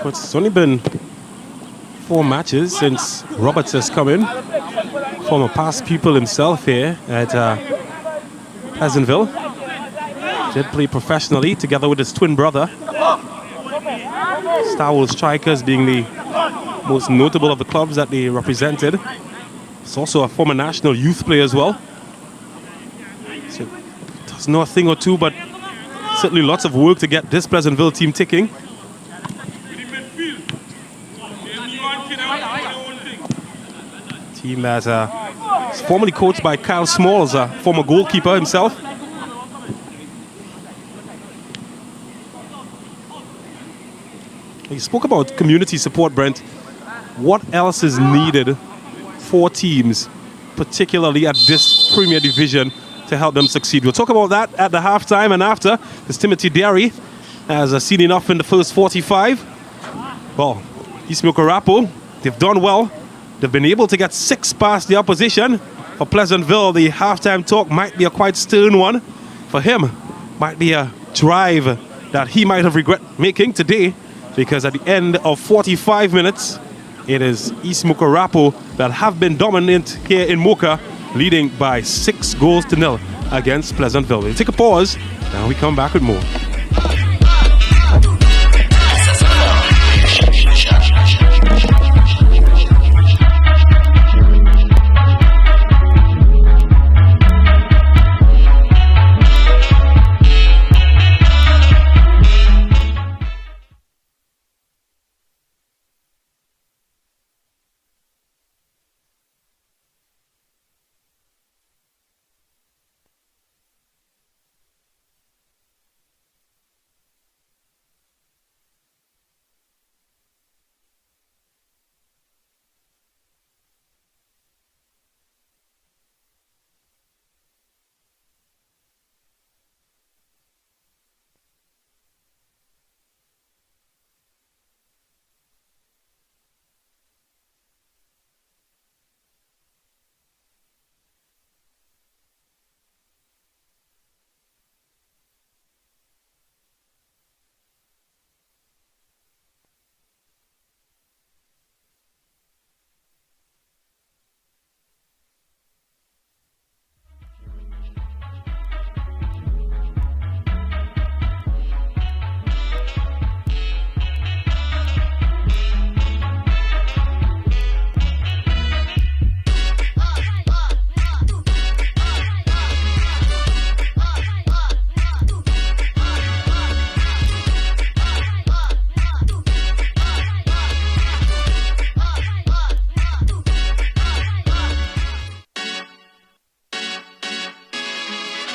It's only been 4 matches since Roberts has come in. Former past pupil himself here at Pleasantville. Did play professionally together with his twin brother. Star Strikers being the most notable of the clubs that they represented. He's also a former national youth player as well. So does know a thing or two, but certainly lots of work to get this Pleasantville team ticking. Team that is formerly coached by Kyle Smalls, a former goalkeeper himself. You spoke about community support, Brent. What else is needed for teams, particularly at this Premier Division, to help them succeed? We'll talk about that at the halftime and after. Because Timothy Derry has seen enough in the first 45. Well, East Mucurapo, they've done well. They've been able to get 6 past the opposition. For Pleasantville, the halftime talk might be a quite stern one. For him, might be a drive that he might have regret making today, because at the end of 45 minutes, it is East Mucurapo that have been dominant here in Mocha, leading by 6-0 against Pleasantville. We'll take a pause, and we come back with more.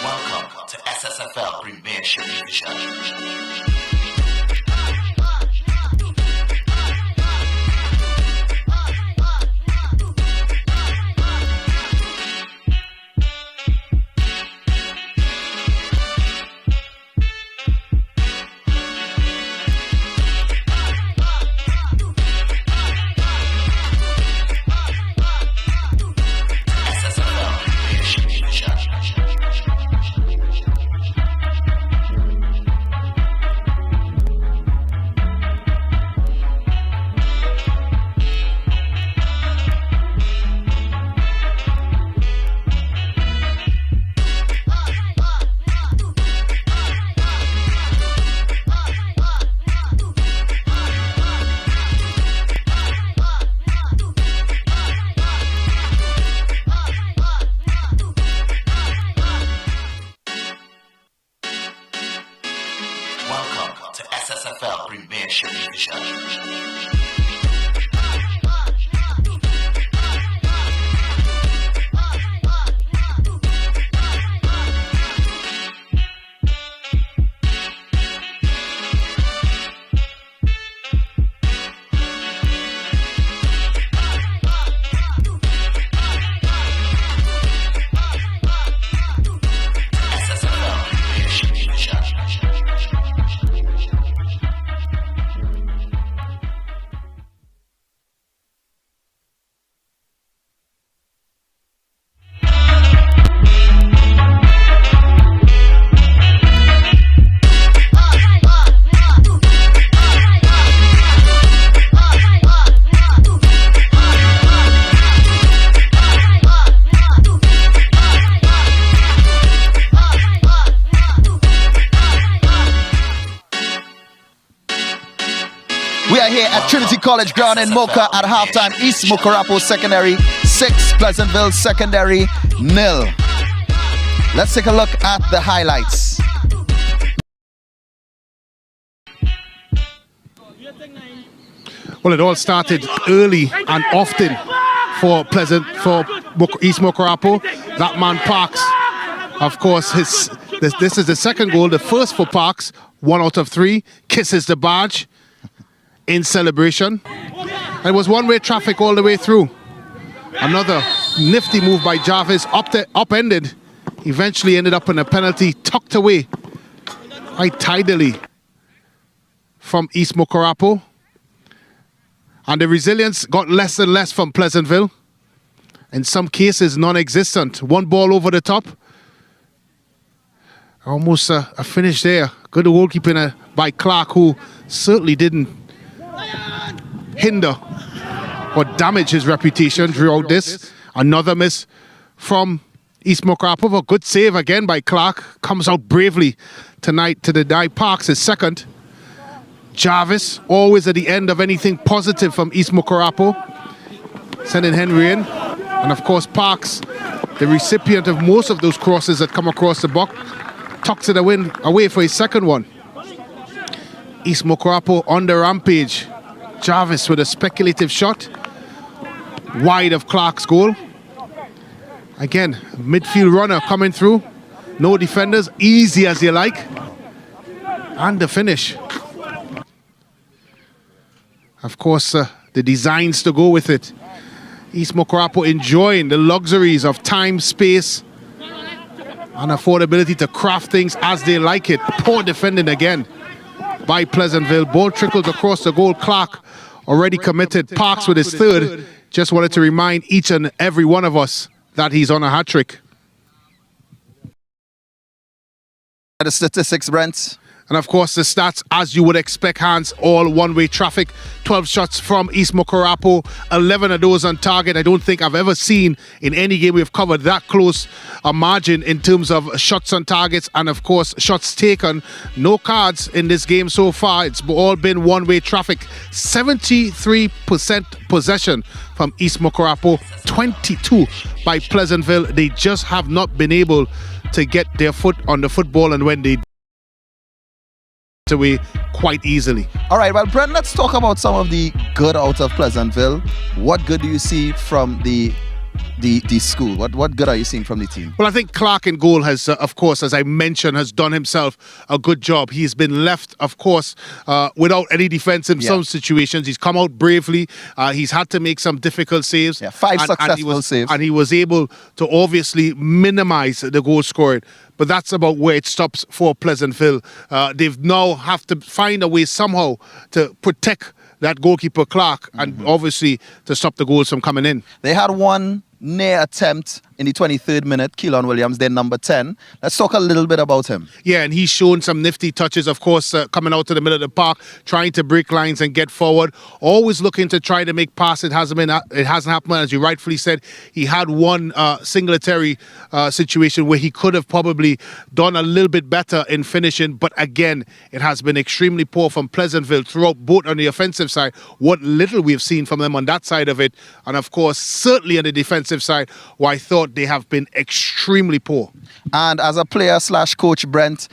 Welcome to SSFL Premiership Division. here at Trinity College Ground in Mocha at halftime. East Mucurapo Secondary 6, Pleasantville Secondary 0. Let's take a look at the highlights. Well, it all started early and often for East Mucurapo. That man Parks, of course, this is the second goal. The first for Parks, 1 out of 3, kisses the badge in celebration. And it was one-way traffic all the way through. Another nifty move by Jarvis, upended. Eventually ended up in a penalty, tucked away quite tidily from East Mucurapo. And the resilience got less and less from Pleasantville. In some cases, non-existent. One ball over the top. Almost a finish there. Good goalkeeping by Clark, who certainly didn't hinder or damage his reputation throughout this. Another miss from East Mucurapo. A good save again by Clark. Comes out bravely tonight to deny Parks his second. Jarvis, always at the end of anything positive from East Mucurapo, sending Henry in. And of course Parks, the recipient of most of those crosses that come across the box, tucks it away for his second one. East Mucurapo on the rampage. Jarvis with a speculative shot, wide of Clark's goal. Again, midfield runner coming through. No defenders, easy as you like. And the finish. Of course, the designs to go with it. East Mucurapo enjoying the luxuries of time, space, and affordability to craft things as they like it. Poor defending again by Pleasantville. Ball trickled across the goal. Clark already committed. Parks with his third. Just wanted to remind each and every one of us that he's on a hat-trick. The statistics, Brent. And of course, the stats, as you would expect, Hans, all one-way traffic. 12 shots from East Mucurapo, 11 of those on target. I don't think I've ever seen in any game we've covered that close a margin in terms of shots on targets and, of course, shots taken. No cards in this game so far. It's all been one-way traffic. 73% possession from East Mucurapo, 22 by Pleasantville. They just have not been able to get their foot on the football, and when they away quite easily. All right, well, Brent, let's talk about some of the good out of Pleasantville. What good do you see from the school? What good are you seeing from the team? Well, I think Clark in goal has, of course, as I mentioned, has done himself a good job. He's been left, of course, without any defense in some situations. He's come out bravely. He's had to make some difficult saves. Yeah, 5 successful saves. And he was able to obviously minimize the goal scoring. But that's about where it stops for Pleasantville. They've now have to find a way somehow to protect that goalkeeper Clark and obviously to stop the goals from coming in. They had one near attempt in the 23rd minute. Keelan Williams, their number 10. Let's talk a little bit about him. Yeah, and he's shown some nifty touches, of course, coming out to the middle of the park, trying to break lines and get forward. Always looking to try to make passes. It hasn't happened, as you rightfully said. He had one singletary situation where he could have probably done a little bit better in finishing, but again, it has been extremely poor from Pleasantville throughout, both on the offensive side, what little we've seen from them on that side of it, and of course, certainly on the defensive side, where I thought they have been extremely poor. And as a player/coach, Brent,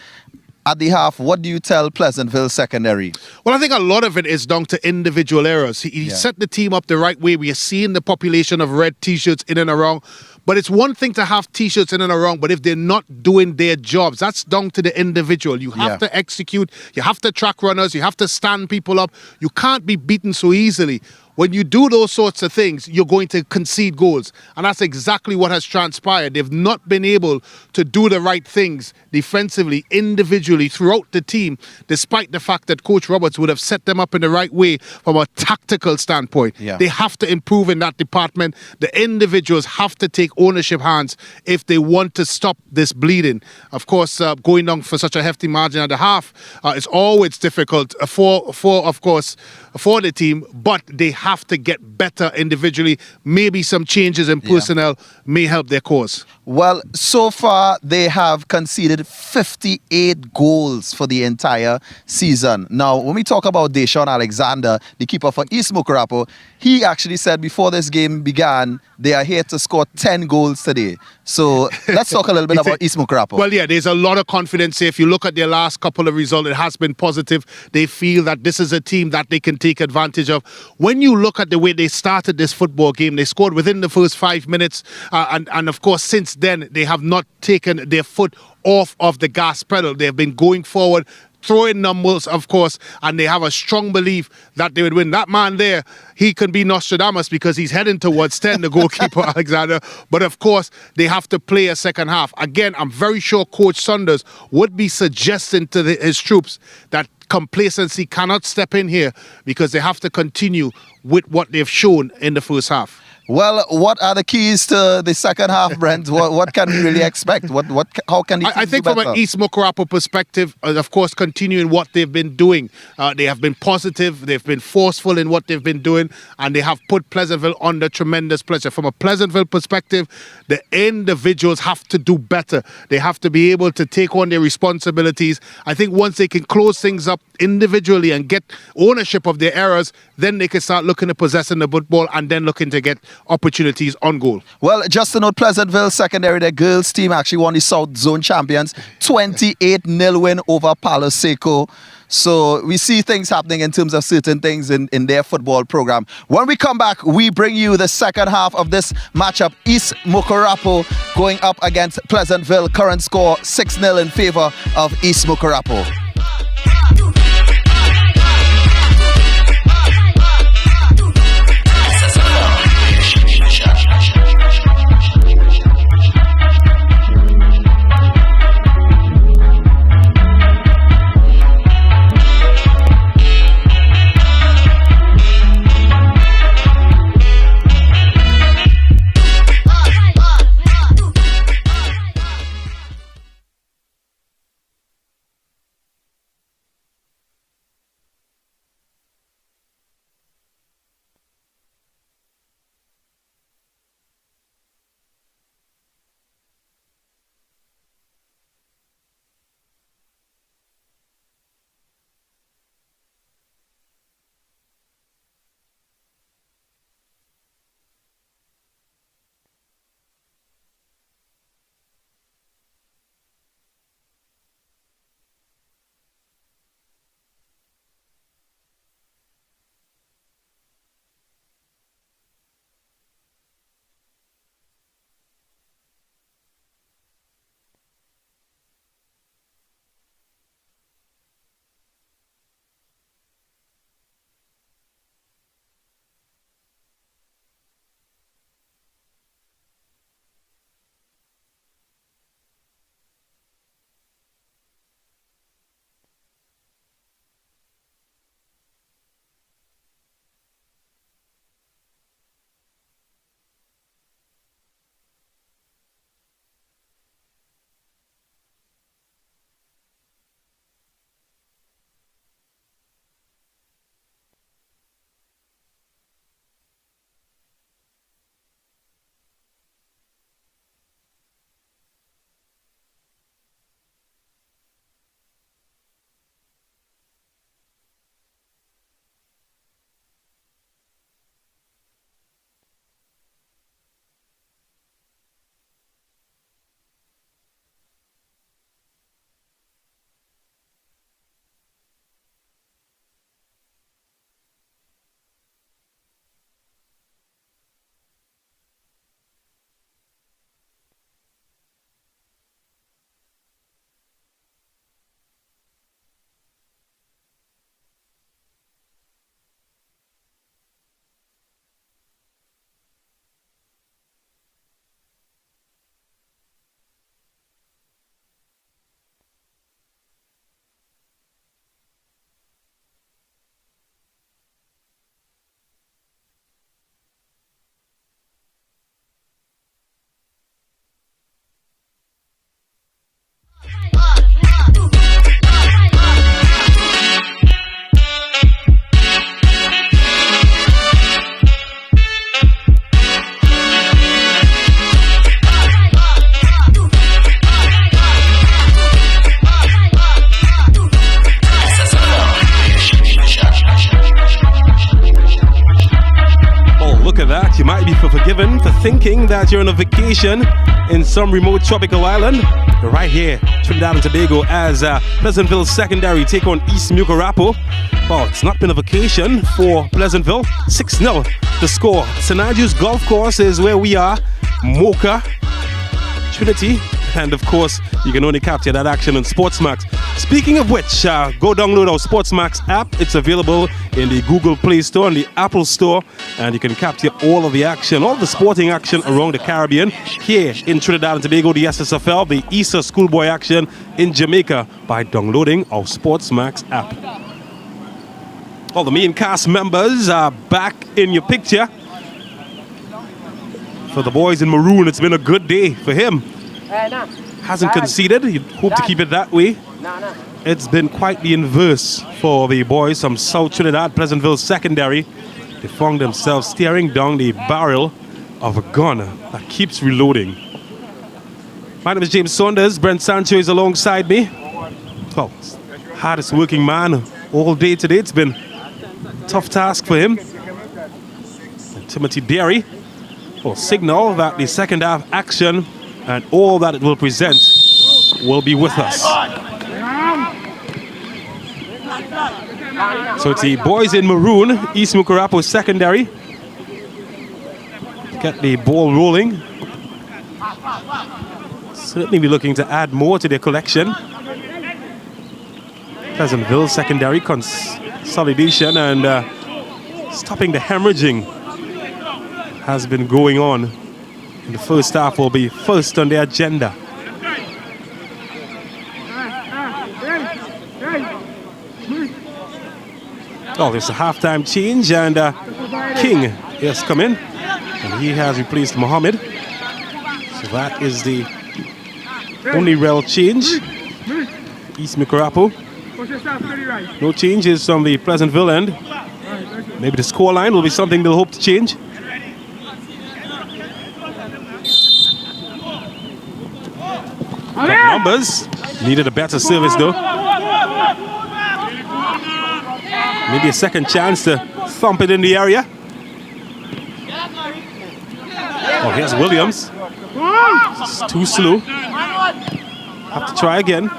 at the half, what do you tell Pleasantville secondary? Well, I think a lot of it is down to individual errors. He set the team up the right way. We are seeing the population of red T-shirts in and around. But it's one thing to have T-shirts in and around, but if they're not doing their jobs, that's down to the individual. You have to execute. You have to track runners. You have to stand people up. You can't be beaten so easily. When you do those sorts of things, you're going to concede goals. And that's exactly what has transpired. They've not been able to do the right things defensively, individually, throughout the team, despite the fact that Coach Roberts would have set them up in the right way from a tactical standpoint. They have to improve in that department. The individuals have to take ownership hands if they want to stop this bleeding. Of course, going down for such a hefty margin at the half is always difficult. For of course, for the team, but they have to get better individually. Maybe some changes in personnel may help their cause. Well, so far they have conceded 58 goals for the entire season. Now, when we talk about Deshaun Alexander, the keeper for East Mucurapo, he actually said before this game began, they are here to score 10 goals today. So let's talk a little bit about East Mucurapo. Well, yeah, there's a lot of confidence here. If you look at their last couple of results, it has been positive. They feel that this is a team that they can take advantage of. When you look at the way they started this football game, they scored within the first 5 minutes. And of course, since then, they have not taken their foot off of the gas pedal. They've been going forward, throwing numbers, of course, and they have a strong belief that they would win. That man there, he can be Nostradamus because he's heading towards 10, the goalkeeper, Alexander. But of course, they have to play a second half. Again, I'm very sure Coach Saunders would be suggesting to his troops that complacency cannot step in here because they have to continue with what they've shown in the first half. Well, what are the keys to the second half, Brent? What can we really expect? How can the I think from an East Mucurapo perspective, of course, continuing what they've been doing. They have been positive, they've been forceful in what they've been doing, and they have put Pleasantville under tremendous pressure. From a Pleasantville perspective, the individuals have to do better. They have to be able to take on their responsibilities. I think once they can close things up individually and get ownership of their errors, then they can start looking at possessing the football and then looking to get opportunities on goal. Well, just to note, Pleasantville secondary, the girls team actually won the South Zone champions, 28-0 win over Palo Seco. So we see things happening in terms of certain things in their football program. When we come back, we bring you the second half of this matchup. East Mucurapo going up against Pleasantville. Current score 6-0 in favor of East Mucurapo. thinking that you're on a vacation in some remote tropical island, you're right here, Trinidad and Tobago, as Pleasantville Secondary take on East Mucurapo. Well, it's not been a vacation for Pleasantville. 6-0 the score. St. Andrews Golf Course is where we are. Mocha, Trinity, and of course, you can only capture that action on SportsMax. Speaking of which, go download our SportsMax app. It's available in the Google Play Store and the Apple Store, and you can capture all of the action, all the sporting action around the Caribbean. Here in Trinidad and Tobago, the SSFL, the Easter schoolboy action in Jamaica by downloading our SportsMax app. All the main cast members are back in your picture. For the boys in maroon, it's been a good day for him. Hasn't conceded. You'd hope to keep it that way. It's been quite the inverse for the boys from South Trinidad, Pleasantville Secondary. They found themselves staring down the barrel of a gun that keeps reloading. My name is James Saunders. Brent Sancho is alongside me. Well, hardest working man all day today. It's been a tough task for him. And Timothy Derry will signal that the second half action and all that it will present will be with us. So it's the boys in maroon, East Mucurapo Secondary. Get the ball rolling. Certainly be looking to add more to their collection. Pleasantville Secondary consolidation and stopping the hemorrhaging has been going on. And the first half will be first on the agenda. Oh, there's a halftime change, and King has come in, and he has replaced Mohammed. So that is the only real change. East Mucurapo. No changes from the Pleasantville end. Maybe the scoreline will be something they'll hope to change. Numbers needed a better service though. Maybe a second chance to thump it in the area. Oh, here's Williams. It's too slow. Have to try again.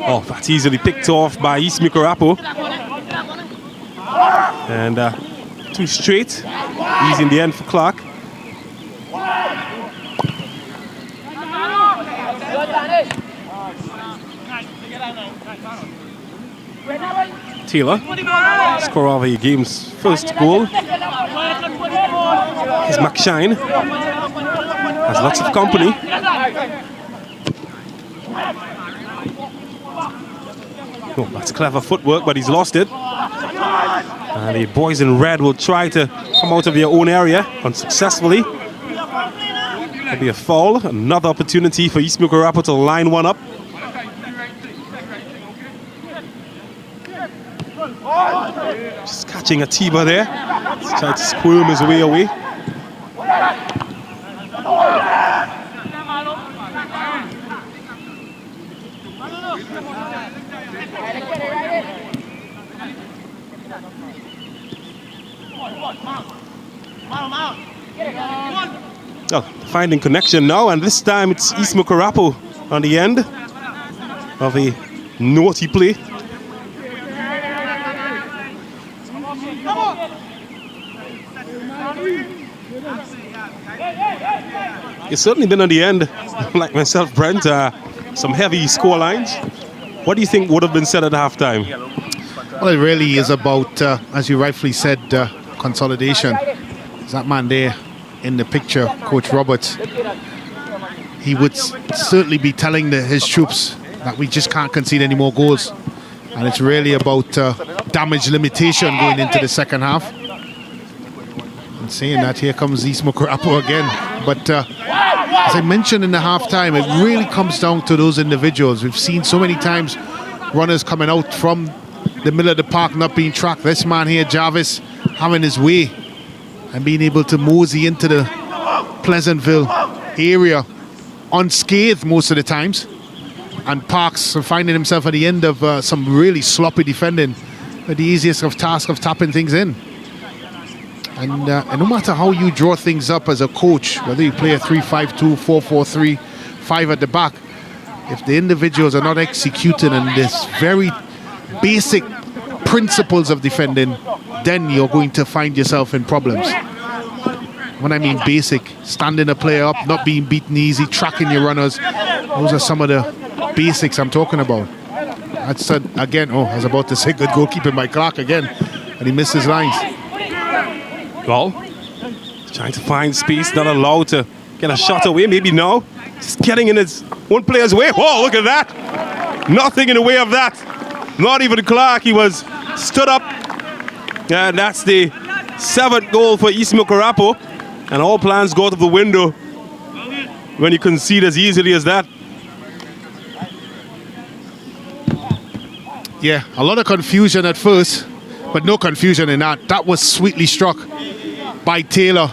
Oh, that's easily picked off by East Mucurapo. And too straight. Easy in the end for Clark. Taylor, score of the game's first goal. Here's McShine. Has lots of company. Oh, that's clever footwork, but he's lost it. And the boys in red will try to come out of their own area unsuccessfully. There'll be a foul. Another opportunity for East Mucurapo to line one up. Just catching a Tiba there. He's trying to squirm his way away. Oh, finding connection now, and this time it's East Mucurapo on the end of a naughty play. It's certainly been on the end, like myself, Brent, some heavy score lines. What do you think would have been said at halftime? Well, it really is about, as you rightfully said, consolidation. There's that man there in the picture, Coach Roberts. He would certainly be telling his troops that we just can't concede any more goals. And it's really about damage limitation going into the second half. And saying that, here comes East Mucurapo again. But as I mentioned in the halftime, it really comes down to those individuals. We've seen so many times runners coming out from the middle of the park not being tracked. This man here, Jarvis, having his way and being able to mosey into the Pleasantville area unscathed most of the times. And Parks finding himself at the end of some really sloppy defending the easiest of task of tapping things in. And no matter how you draw things up as a coach, whether you play a 3-5-2, 4-4-3, 5 at the back, if the individuals are not executing in this very basic principles of defending, then you're going to find yourself in problems. When I mean basic, standing a player up, not being beaten easy, tracking your runners, those are some of the basics I'm talking about. That's again, I was about to say good goalkeeping by Clark again, and he missed his lines. Well, trying to find space, not allowed to get a shot away, maybe now. Just getting in his own player's way. Whoa, look at that. Nothing in the way of that. Not even Clark, he was stood up. And that's the 7th goal for East Mucurapo. And all plans go out of the window when you concede as easily as that. Yeah, a lot of confusion at first, but no confusion in that. That was sweetly struck by Taylor.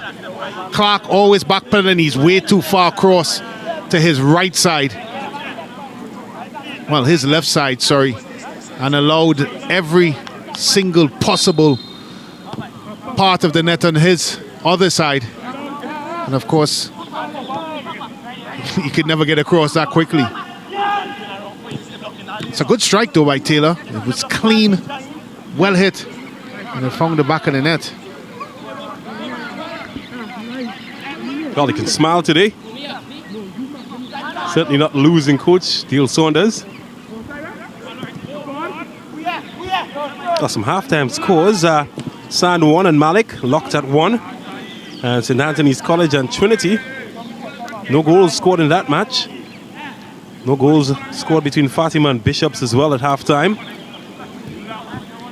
Clark always backpedaling, he's way too far across to his right side. Well, his left side, sorry. And allowed every single possible part of the net on his other side. And of course, he could never get across that quickly. It's a good strike though by Taylor. It was clean, well hit, and it found the back of the net. Well, he can smile today. Certainly not losing coach Dale Saunders. Got some halftime scores. San Juan and Malik locked at 1. St. Anthony's College and Trinity. No goals scored in that match. No goals scored between Fatima and Bishops as well at halftime.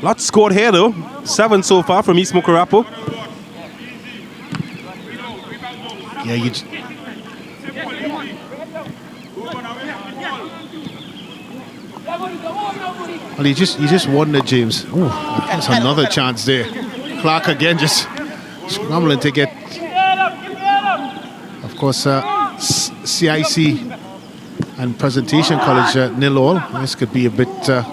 Lots scored here though. 7 so far from East Mucurapo. Yeah, well, you just wonder, James. Ooh, that's another chance there. Clark again just scrambling to get. Of course, CIC and Presentation College 0-0. This could be a bit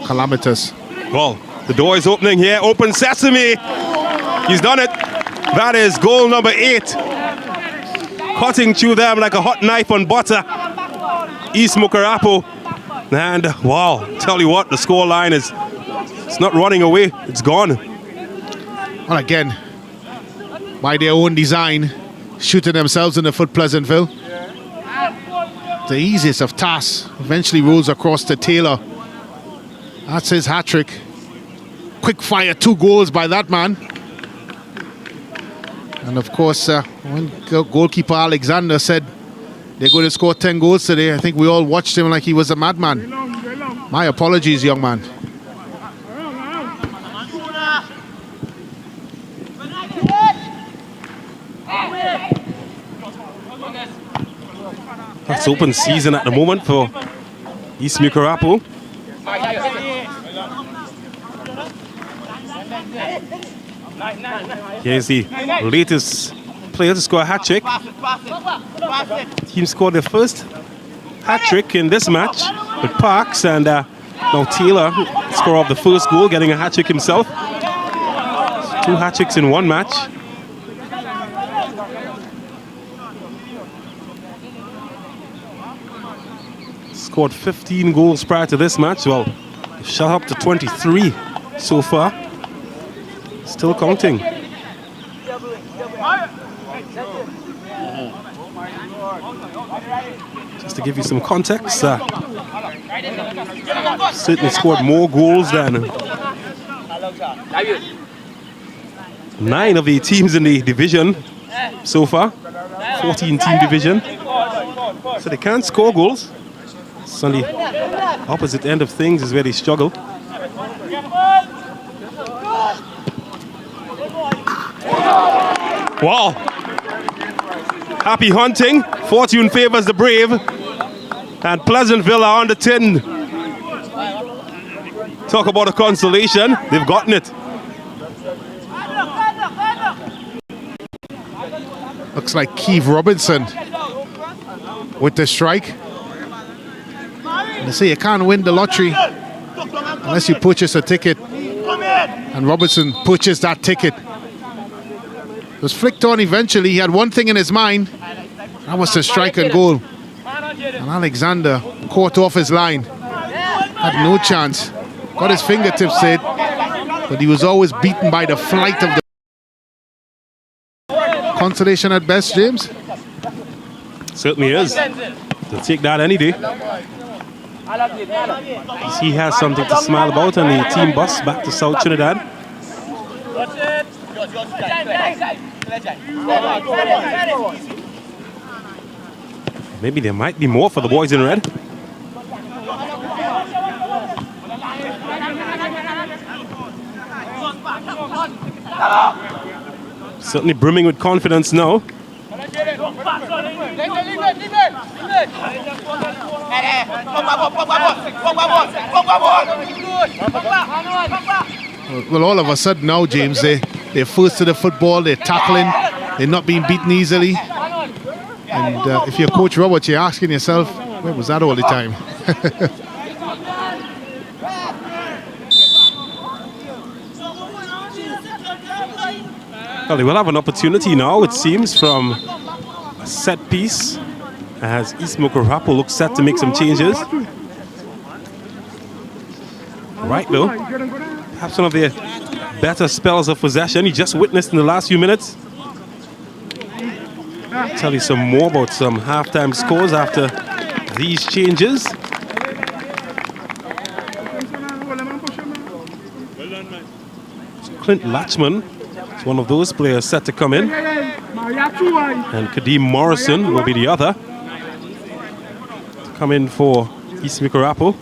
calamitous. Well, the door is opening here. Open sesame. He's done it. That is goal number 8. Cutting through them like a hot knife on butter. East Mucurapo. And wow, tell you what, the score line is, it's not running away, it's gone. Well, again, by their own design, shooting themselves in the foot, Pleasantville. The easiest of tasks eventually rolls across to Taylor. That's his hat-trick. Quick fire, 2 goals by that man. And of course, when goalkeeper Alexander said they're going to score 10 goals today, I think we all watched him like he was a madman. My apologies, young man. That's open season at the moment for East Mucurapo. Here's the latest player to score a hat-trick. Team scored their first hat-trick in this match with Parks, and now Taylor scored off the first goal, getting a hat-trick himself. 2 hat-tricks in 1 match. Scored 15 goals prior to this match. Well, shot up to 23 so far. Still counting. Just to give you some context, certainly scored more goals than 9 of the teams in the division so far. 14-team division. So they can't score goals. So on the opposite end of things is where they struggle. Wow. Happy hunting. Fortune favors the brave. And Pleasantville are on the tin. Talk about a consolation. They've gotten it. Looks like Keith Robinson with the strike. They say you can't win the lottery unless you purchase a ticket. And Robertson purchased that ticket. It was flicked on eventually. He had one thing in his mind. That was to strike and goal. And Alexander caught off his line. Had no chance. Got his fingertips hit. But he was always beaten by the flight of the... Consolation at best, James? Certainly is. They'll take that any day. He has something to smile about on the team bus back to South Trinidad. Maybe there might be more for the boys in red. Certainly brimming with confidence now. Well, all of a sudden now, James, they're first to the football, they're tackling, they're not being beaten easily. And if you're Coach Roberts, you're asking yourself, where was that all the time? Well, they will have an opportunity now, it seems, from a set piece as East Mucurapo looks set to make some changes. Right though, perhaps one of their better spells of possession you just witnessed in the last few minutes. I'll tell you some more about some halftime scores after these changes. Clint Latchman is one of those players set to come in. And Kadeem Morrison will be the other to come in for East Mucurapo.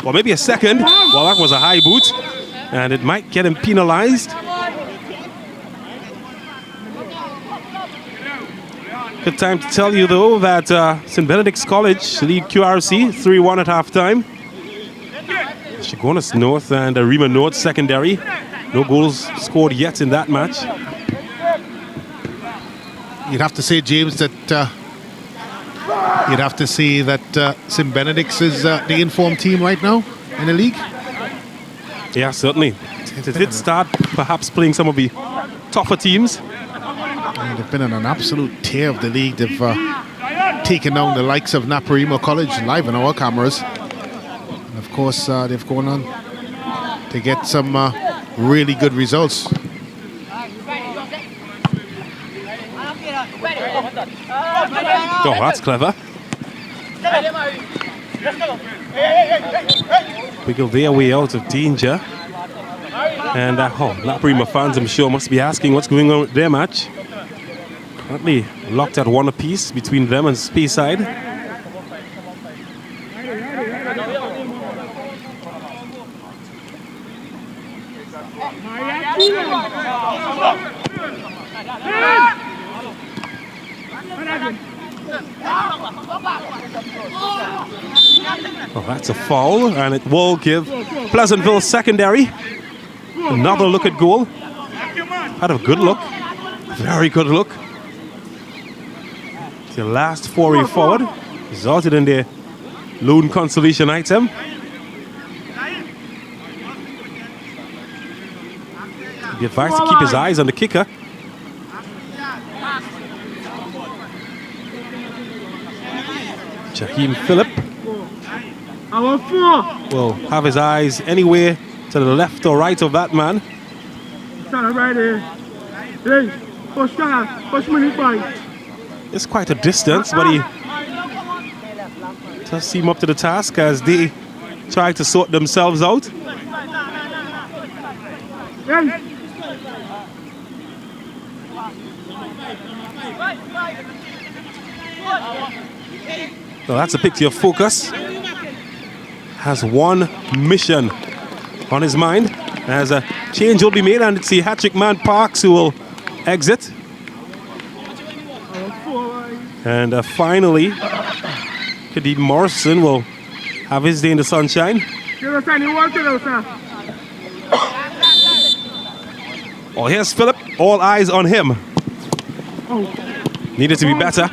Well, maybe a second. Well, that was a high boot. And it might get him penalized. Good time to tell you, though, that St. Benedict's College lead QRC 3-1 at halftime. Chaguanas North and Arima North secondary. No goals scored yet in that match. You'd have to say, James, that St. Benedict's is the informed team right now in the league. Yeah, certainly. It did start perhaps playing some of the tougher teams. And they've been on an absolute tear of the league. They've taken down the likes of Naparimo College live on our cameras. And of course, they've gone on to get some really good results. Oh, that's clever. Wiggle their way out of danger. And Naparimo fans, I'm sure, must be asking what's going on with their match. Currently locked at one apiece between them and Speyside. Oh, that's a foul, and it will give Pleasantville secondary another look at goal. Had a good look, very good look. The last foray forward resulted in their lone consolation item. Be advised to keep his eyes on the kicker. Jaheim Phillip will have his eyes anywhere to the left or right of that man. It's quite a distance, but he does seem up to the task as they try to sort themselves out. So that's a picture of focus. Has one mission on his mind. As a change will be made, and it's the hat-trick man Parks who will exit. And finally, Kadeem Morrison will have his day in the sunshine. Oh, here's Phillip. All eyes on him. Needed to be better.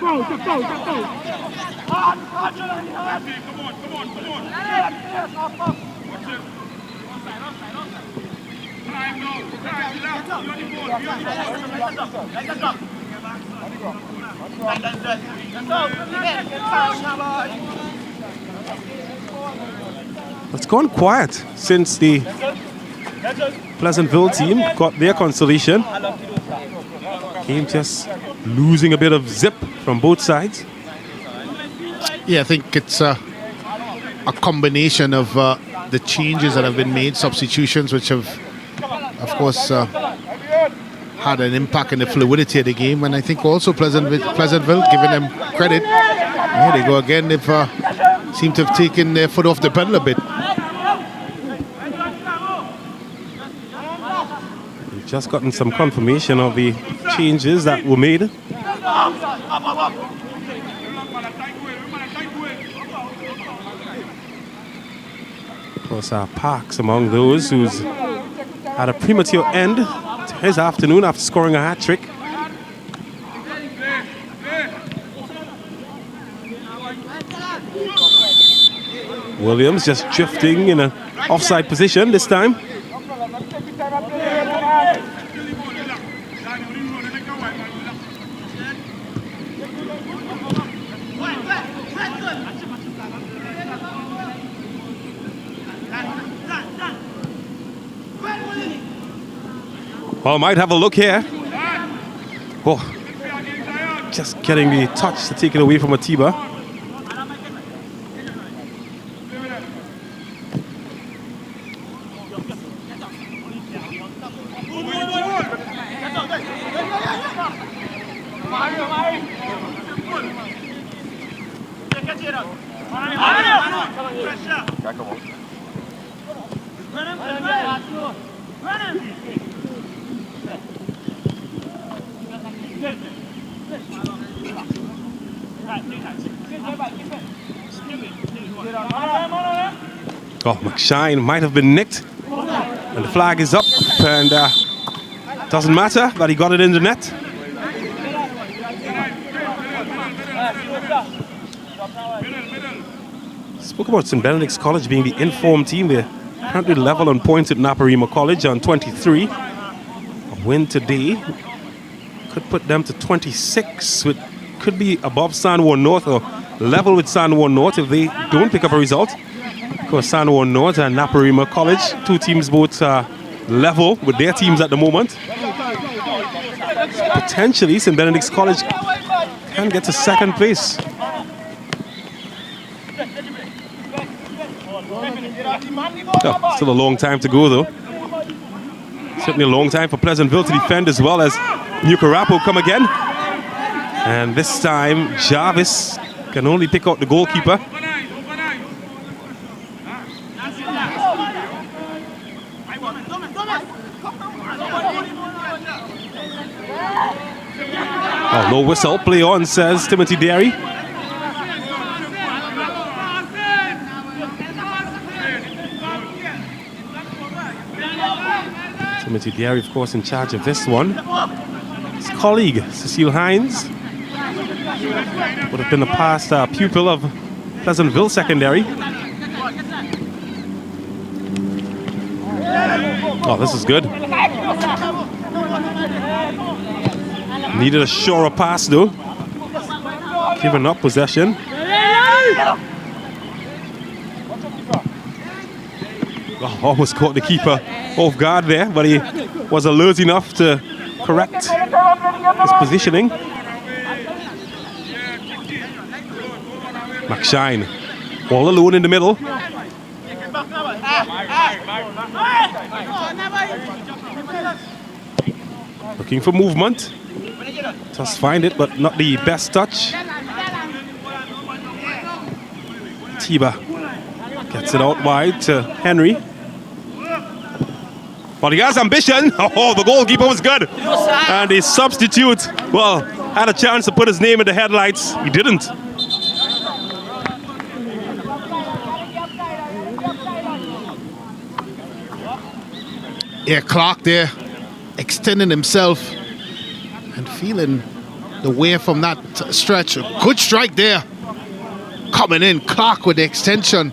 It's gone quiet since the Pleasantville team got their consolation. Game just losing a bit of zip from both sides. Yeah, I think it's a combination of the changes that have been made, substitutions which have, of course, had an impact in the fluidity of the game, and I think also Pleasantville, giving them credit. There they go again. They've seem to have taken their foot off the pedal a bit. We've just gotten some confirmation of the changes that were made. Of course, Parks among those who's had a premature end to his afternoon after scoring a hat-trick. Williams just drifting in an offside position this time. Well, might have a look here. Oh, just getting the touch to take it away from Atiba. Oh, McShine might have been nicked. And the flag is up. And doesn't matter that he got it in the net. Spoke about St. Benedict's College being the informed team. They're currently level on points at Naparima College on 23. A win today could put them to 26, which could be above San Juan North or level with San Juan North if they don't pick up a result. Of course, San Juan North and Naparima College, two teams both level with their teams at the moment. Potentially, St. Benedict's College can get to second place. Oh, still a long time to go, though. Certainly a long time for Pleasantville to defend, as well as Mucurapo come again. And this time, Jarvis can only pick out the goalkeeper. Oh, no whistle. Play on, says Timothy Derry. Timothy Derry, of course, in charge of this one. His colleague, Cecile Hines, would have been a past pupil of Pleasantville Secondary. Oh, this is good. Needed a surer pass, though. Giving up possession. Oh, almost caught the keeper off guard there, but he was alert enough to correct his positioning. McShine, all alone in the middle. Looking for movement. Just find it, but not the best touch. Tiba gets it out wide to Henry. But he has ambition. Oh, the goalkeeper was good. And the substitute, well, had a chance to put his name in the headlights. He didn't. Yeah, Clark there, extending himself and feeling the way from that stretch. A good strike there. coming in. Clark with the extension.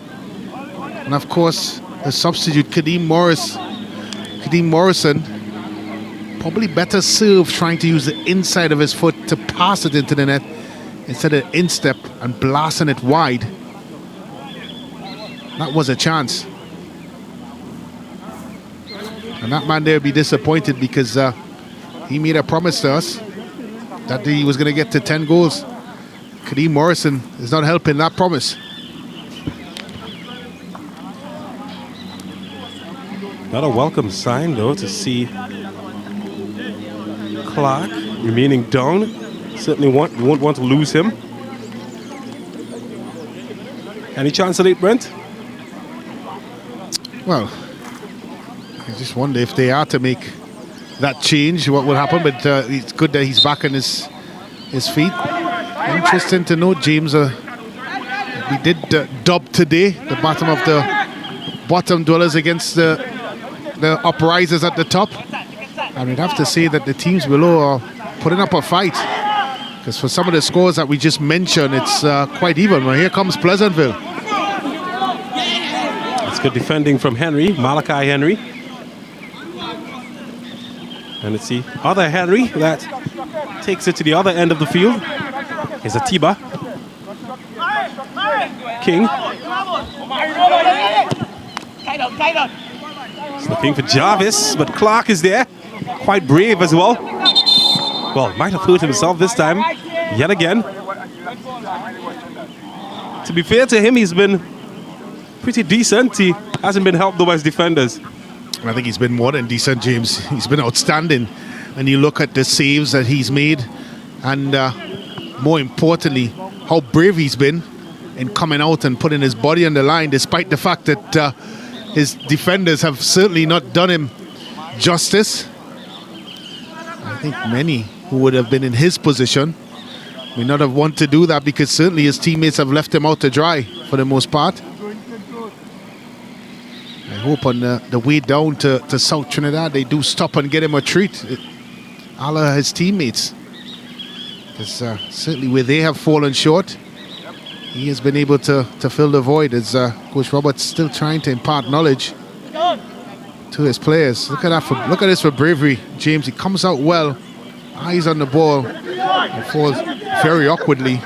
And of course, the substitute, Kadeem Morrison, probably better served trying to use the inside of his foot to pass it into the net instead of instep and blasting it wide. That was a chance. And that man there will be disappointed because he made a promise to us that he was going to get to 10 goals. Kadeem Morrison is not helping that promise. Not a welcome sign, though, to see Clark remaining down. Certainly won't want to lose him. Any chance of it, Brent? Well, I just wonder if they are to make that change, what will happen. But it's good that he's back on his feet. Interesting to note, James. We did dub today the bottom of the bottom dwellers against the uprisers at the top. And we'd have to say that the teams below are putting up a fight. Because for some of the scores that we just mentioned, it's quite even. Well, here comes Pleasantville. It's good defending from Henry, Malachi Henry. And it's the other Henry that takes it to the other end of the field. Here's Atiba. King. He's looking for Jarvis, but Clark is there. Quite brave as well. Well, might have hurt himself this time, yet again. To be fair to him, he's been pretty decent. He hasn't been helped though by his defenders. I think he's been more than decent, James. He's been outstanding. And you look at the saves that he's made, and more importantly, how brave he's been in coming out and putting his body on the line, despite the fact that his defenders have certainly not done him justice. I think many who would have been in his position may not have wanted to do that, because certainly his teammates have left him out to dry for the most part. I hope on the way down to South Trinidad they do stop and get him a treat, a la his teammates. Because certainly where they have fallen short, he has been able to fill the void, as Coach Roberts still trying to impart knowledge to his players. Look at this for bravery, James. He comes out well, eyes on the ball, and falls very awkwardly.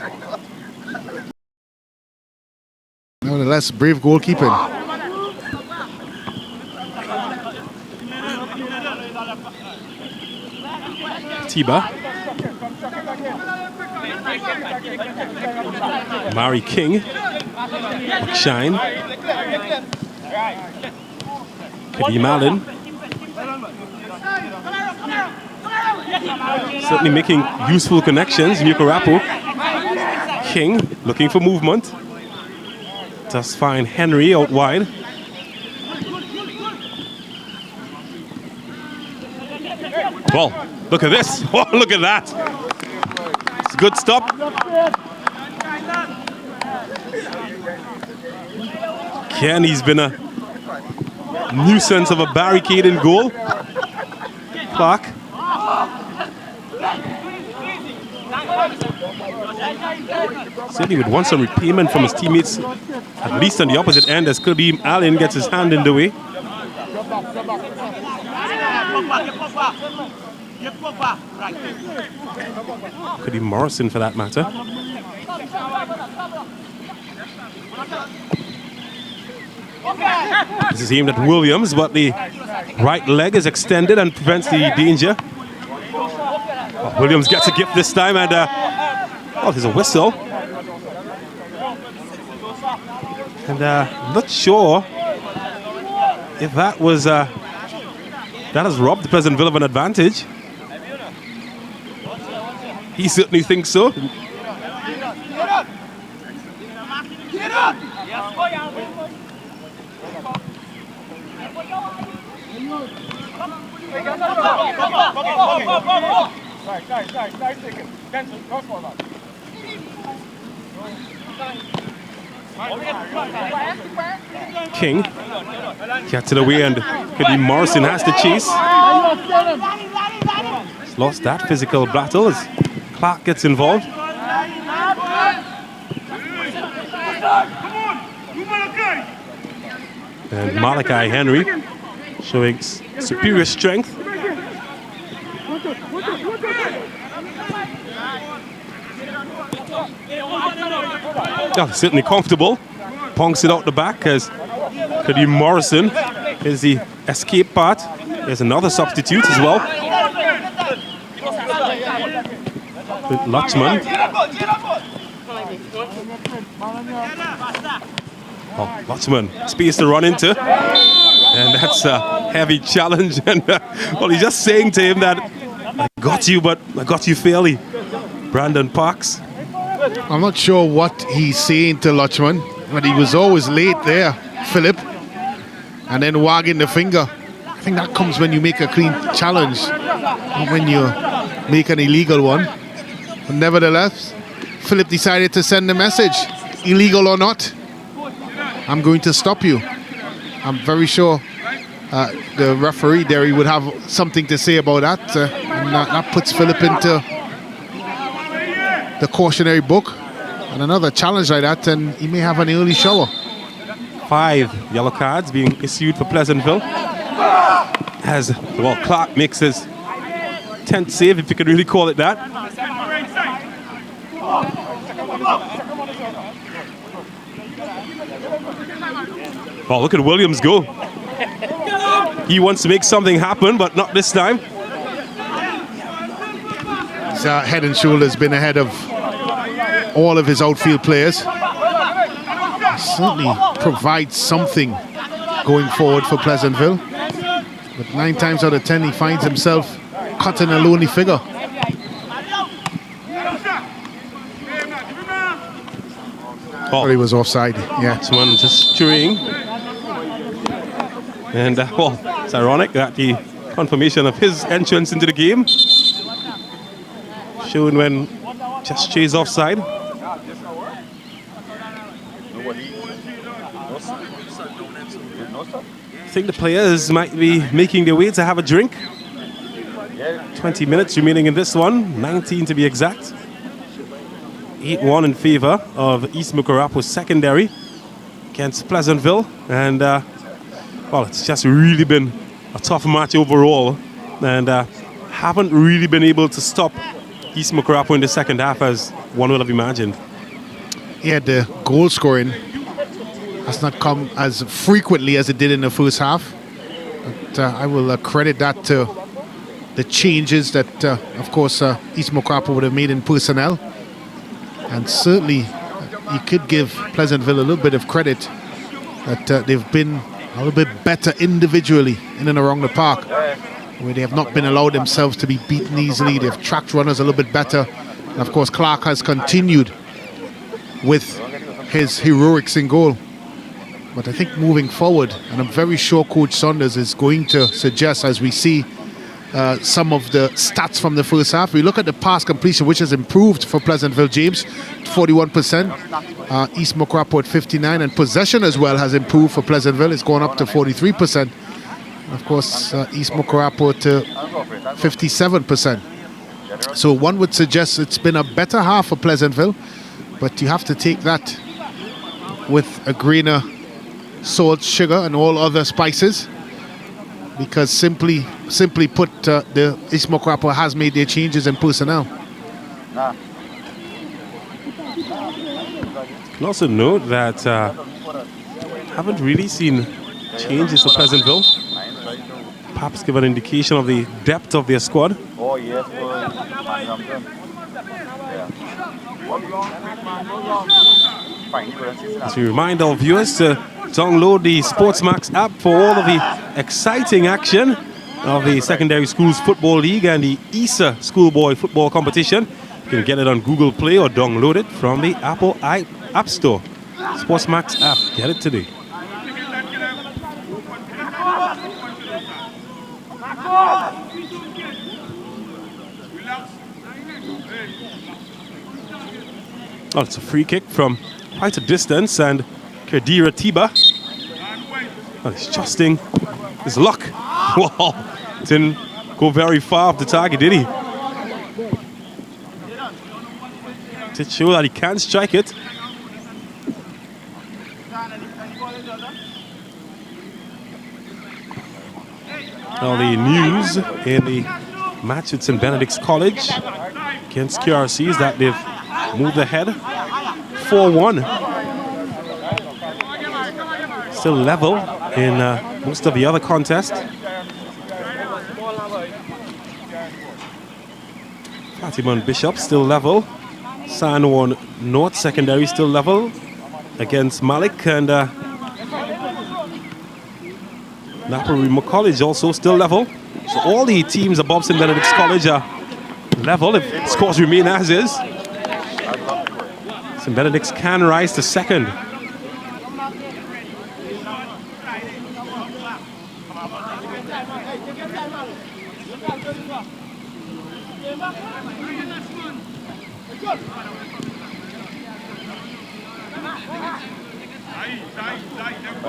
Nevertheless, brave goalkeeping. Tiba. Mari King. McShine. Kadeem Allen. Certainly making useful connections. Mucurapo. King looking for movement. Just find Henry out wide. Well, look at this. Oh, look at that. It's a good stop. Kenny's been a nuisance of a barricade in goal. Clark. Certainly would want some repayment from his teammates, at least on the opposite end, as Kadeem Allen gets his hand in the way. Kadeem Morrison, for that matter. This is aimed at Williams, but the right leg is extended and prevents the danger. Oh, Williams gets a gift this time, and oh, there's a whistle. And not sure if that was that has robbed Pleasantville of an advantage. He certainly thinks so. King gets it away, and Kadeem Morrison has to chase. He's lost that physical battle as Clark gets involved. And Malachi Henry showing superior strength. Oh, certainly comfortable. Punks it out the back as Kadeem Morrison is the escape part. There's another substitute as well. Lutchman. Oh, Lutchman, space to run into. And that's a heavy challenge. And well, he's just saying to him that I got you, but I got you fairly. Brandon Parks. I'm not sure what he's saying to Lutchman, but he was always late there, Philip. And then wagging the finger. I think that comes when you make a clean challenge, not when you make an illegal one. But nevertheless, Philip decided to send a message, illegal or not, I'm going to stop you. I'm very sure the referee there, he would have something to say about that. And that puts Philip into the cautionary book. And another challenge like that, and he may have an early shower. 5 yellow cards being issued for Pleasantville. As, well, Clark makes his 10th save, if you could really call it that. Oh, look at Williams go. He wants to make something happen, but not this time. His head and shoulders been ahead of all of his outfield players. He certainly provides something going forward for Pleasantville. But 9 times out of 10, he finds himself cutting a lonely figure. Oh, But he was offside, yeah. this one just chewing. And, well, it's ironic that the confirmation of his entrance into the game shown when just chased offside. I think the players might be making their way to have a drink. 20 minutes remaining in this one, 19 to be exact. 8-1 in favor of East Mucurapo secondary against Pleasantville. And, well, it's just really been a tough match overall. And haven't really been able to stop East Mucurapo in the second half as one would have imagined. Yeah, the goal scoring has not come as frequently as it did in the first half. But I will credit that to the changes that, of course, East Mucurapo would have made in personnel. And certainly, you could give Pleasantville a little bit of credit that they've been a little bit better individually in and around the park, where they have not been allowed themselves to be beaten easily. They've tracked runners a little bit better. And of course, Clark has continued with his heroics in goal. But I think moving forward, and I'm very sure Coach Saunders is going to suggest, as we see some of the stats from the first half, we look at the pass completion, which has improved for Pleasantville, James, 41%. East Mucurapo at 59%, and possession as well has improved for Pleasantville. It's gone up to 43%. Of course, East Mucurapo to 57%. So one would suggest it's been a better half for Pleasantville, but you have to take that with a grain of salt, sugar, and all other spices, because simply put, the East Mucurapo has made their changes in personnel. You can also note that haven't really seen changes for Pleasantville. Perhaps give an indication of the depth of their squad. As we remind our viewers to download the SportsMax app for all of the exciting action of the Secondary Schools Football League and the ESA Schoolboy Football Competition. You can get it on Google Play or download it from the Apple App Store. SportsMax app, get it today. Oh, it's a free kick from quite a distance, and Kadira Tiba. Oh, he's trusting his luck. Wow, didn't go very far off the target, did he? To show that he can strike it. Now the news in the match at St. Benedict's College against QRC is that they've moved ahead 4-1. Still level in most of the other contests. Fatima and Bishop still level. San Juan North Secondary still level against Malik, and Naparima College also still level. So all the teams above St. Benedict's College are level if scores remain as is. St. Benedict's can rise to second.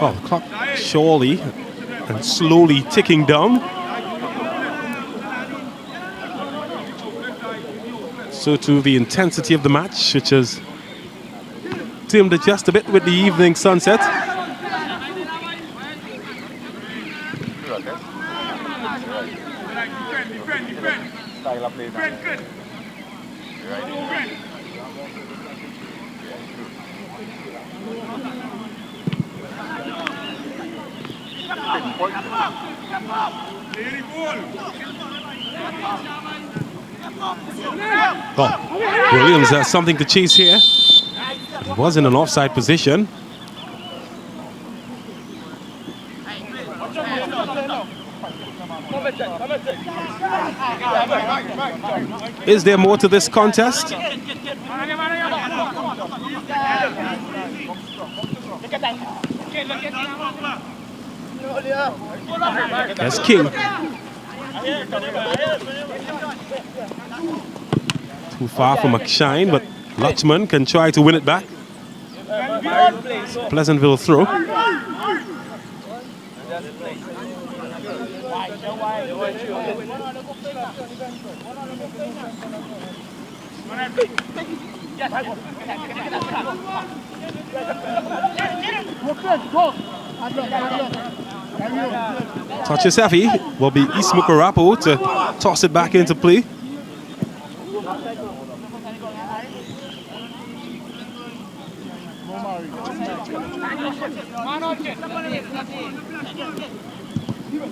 Oh, the clock surely and slowly ticking down. So to the intensity of the match, which has dimmed it just a bit with the evening sunset. Oh, Williams has something to chase here. He was in an offside position. Is there more to this contest? That's King. Too far for McShine, but Lutchman can try to win it back. Pleasantville throw. Touch is heavy. Will be East Mucurapo to toss it back into play.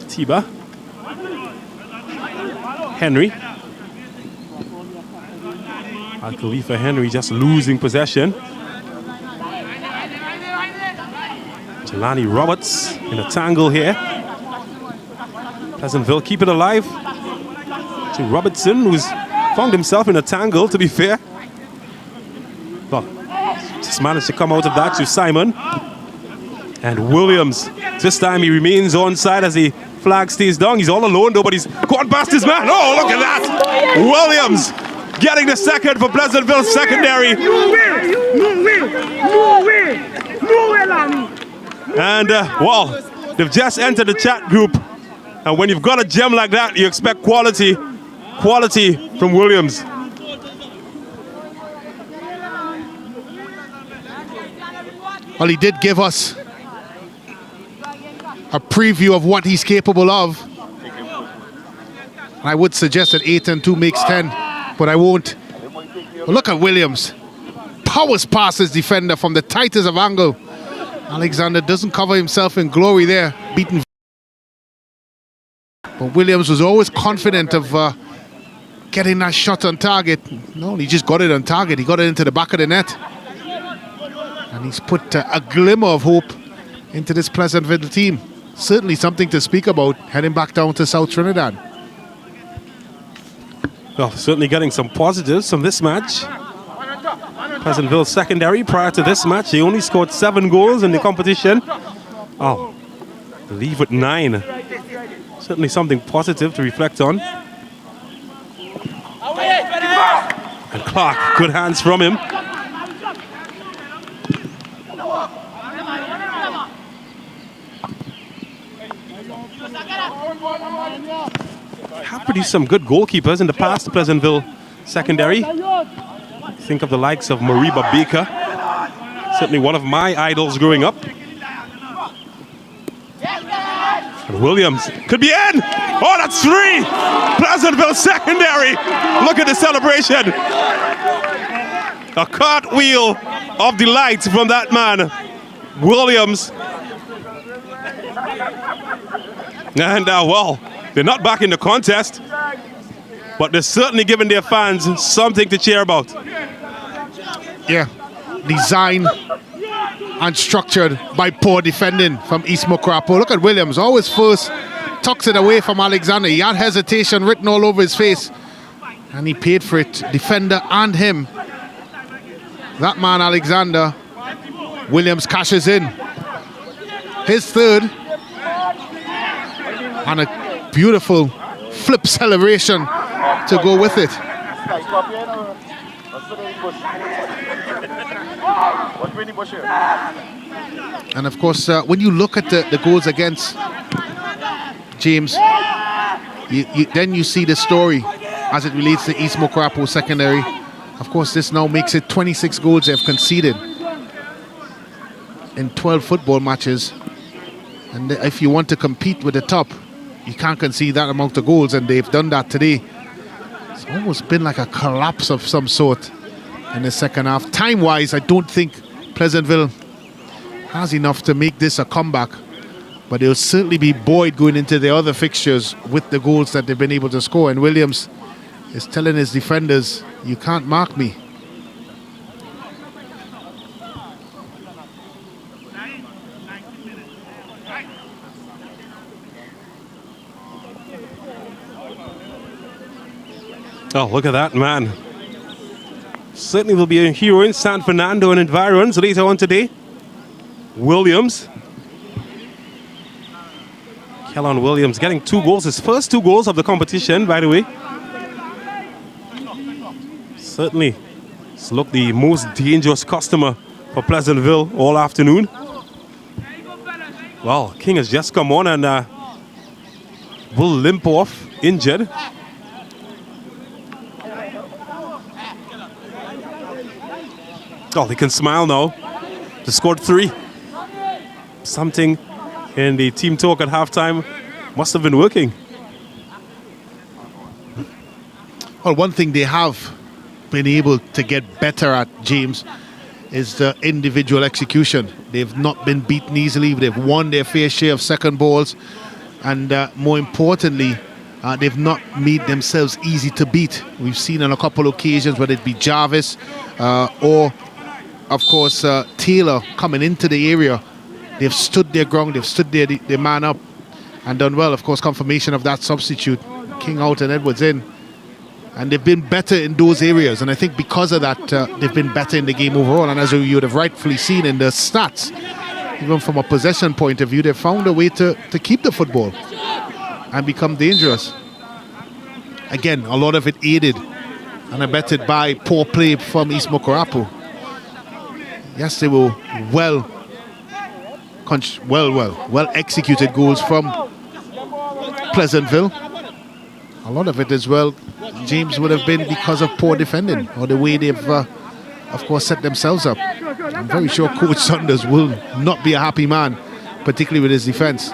Tiba. Henry. Al-Khalifa Henry just losing possession. Jelani Roberts in a tangle here. Pleasantville keep it alive. To Robertson, who's found himself in a tangle, to be fair. But just managed to come out of that to Simon. And Williams, this time he remains onside as the flag stays down. He's all alone though, but he's gone past his man. Oh, look at that! Williams getting the second for Pleasantville secondary. And, well, they've just entered the chat group. And when you've got a gem like that, you expect quality from Williams. Well, he did give us a preview of what he's capable of. I would suggest that 8 and 2 makes 10, but I won't. But look at Williams. Powers past his defender from the tightest of angle. Alexander doesn't cover himself in glory there, beaten. But Williams was always confident of getting that shot on target. No, he just got it on target. He got it into the back of the net. And he's put a glimmer of hope into this Pleasantville team. Certainly something to speak about heading back down to South Trinidad. Well, certainly getting some positives from this match. Pleasantville secondary prior to this match, they only scored 7 goals in the competition. Oh, I believe with 9. Certainly something positive to reflect on. And Clark, good hands from him. Have produced some good goalkeepers in the past, Pleasantville secondary. Think of the likes of Mariba Baker. Certainly one of my idols growing up. And Williams could be in. Oh, that's 3. Pleasantville secondary. Look at the celebration. A cartwheel of delight from that man, Williams. And well, they're not back in the contest, but they're certainly giving their fans something to cheer about. Yeah, designed and structured by poor defending from East Mucurapo. Look at Williams, always first, tucks it away from Alexander. He had hesitation written all over his face, and he paid for it, defender and him. That man, Alexander. Williams cashes in. His third. And a beautiful flip celebration to go with it. And of course, when you look at the goals against, James, then you see the story as it relates to East Mucurapo secondary. Of course, this now makes it 26 goals they've conceded in 12 football matches. And if you want to compete with the top, you can't concede that amount of goals, and they've done that today. It's almost been like a collapse of some sort in the second half. Time-wise, I don't think Pleasantville has enough to make this a comeback, but they'll certainly be buoyed going into the other fixtures with the goals that they've been able to score. And Williams is telling his defenders, you can't mark me. Oh, look at that, man. Certainly will be a hero in San Fernando and environs later on today. Williams. Kellon Williams getting 2 goals, his first 2 goals of the competition, by the way. Certainly, it's looked the most dangerous customer for Pleasantville all afternoon. Well, King has just come on and will limp off, injured. Oh, they can smile now. They scored 3. Something in the team talk at halftime must have been working. Well, one thing they have been able to get better at, James, is the individual execution. They've not been beaten easily. They've won their fair share of second balls. And more importantly, they've not made themselves easy to beat. We've seen on a couple of occasions, whether it be Jarvis or, of course, Taylor coming into the area. They've stood their ground, they've stood their man up and done well. Of course, confirmation of that substitute, King out and Edwards in. And they've been better in those areas. And I think because of that, they've been better in the game overall. And as you would have rightfully seen in the stats, even from a possession point of view, they've found a way to keep the football and become dangerous. Again, a lot of it aided and abetted by poor play from East Mucurapo. Yes, they were well executed goals from Pleasantville. A lot of it as well, James, would have been because of poor defending or the way they've, of course, set themselves up. I'm very sure Coach Saunders will not be a happy man, particularly with his defense.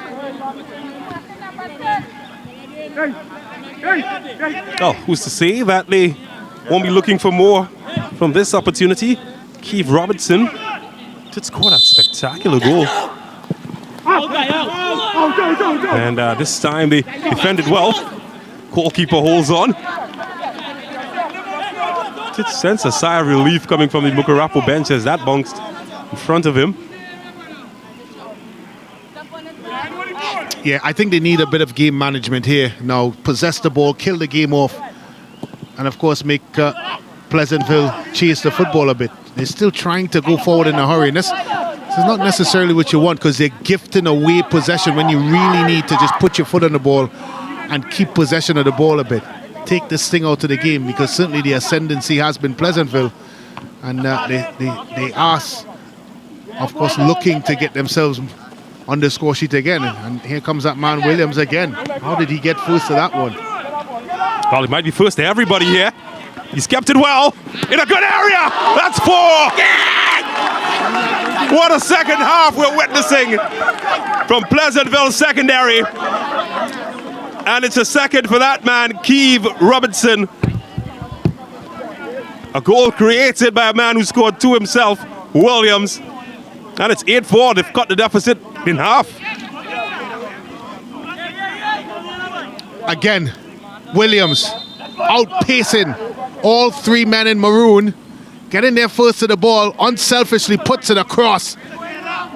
Oh, who's to say that they won't be looking for more from this opportunity? Keith Robertson did score that spectacular goal. And this time they defended well. Goalkeeper holds on. Did sense a sigh of relief coming from the Mucurapo bench as that bounced in front of him. Yeah, I think they need a bit of game management here now. Possess the ball, kill the game off, and of course make Pleasantville chase the football a bit. They're still trying to go forward in a hurry, and this is not necessarily what you want, because they're gifting away possession when you really need to just put your foot on the ball and keep possession of the ball a bit. Take this thing out of the game, because certainly the ascendancy has been Pleasantville, and they are, of course, looking to get themselves on the score sheet again. And here comes that man Williams again. How did he get first to that one? Well, he might be first to everybody here. He's kept it well in a good area. That's 4. Yeah! What a second half we're witnessing from Pleasantville Secondary. And it's a second for that man, Keeve Robertson. A goal created by a man who scored 2 himself, Williams. And it's 8-4. They've cut the deficit in half. Again, Williams outpacing all 3 men in maroon. Getting there first to the ball, unselfishly puts it across.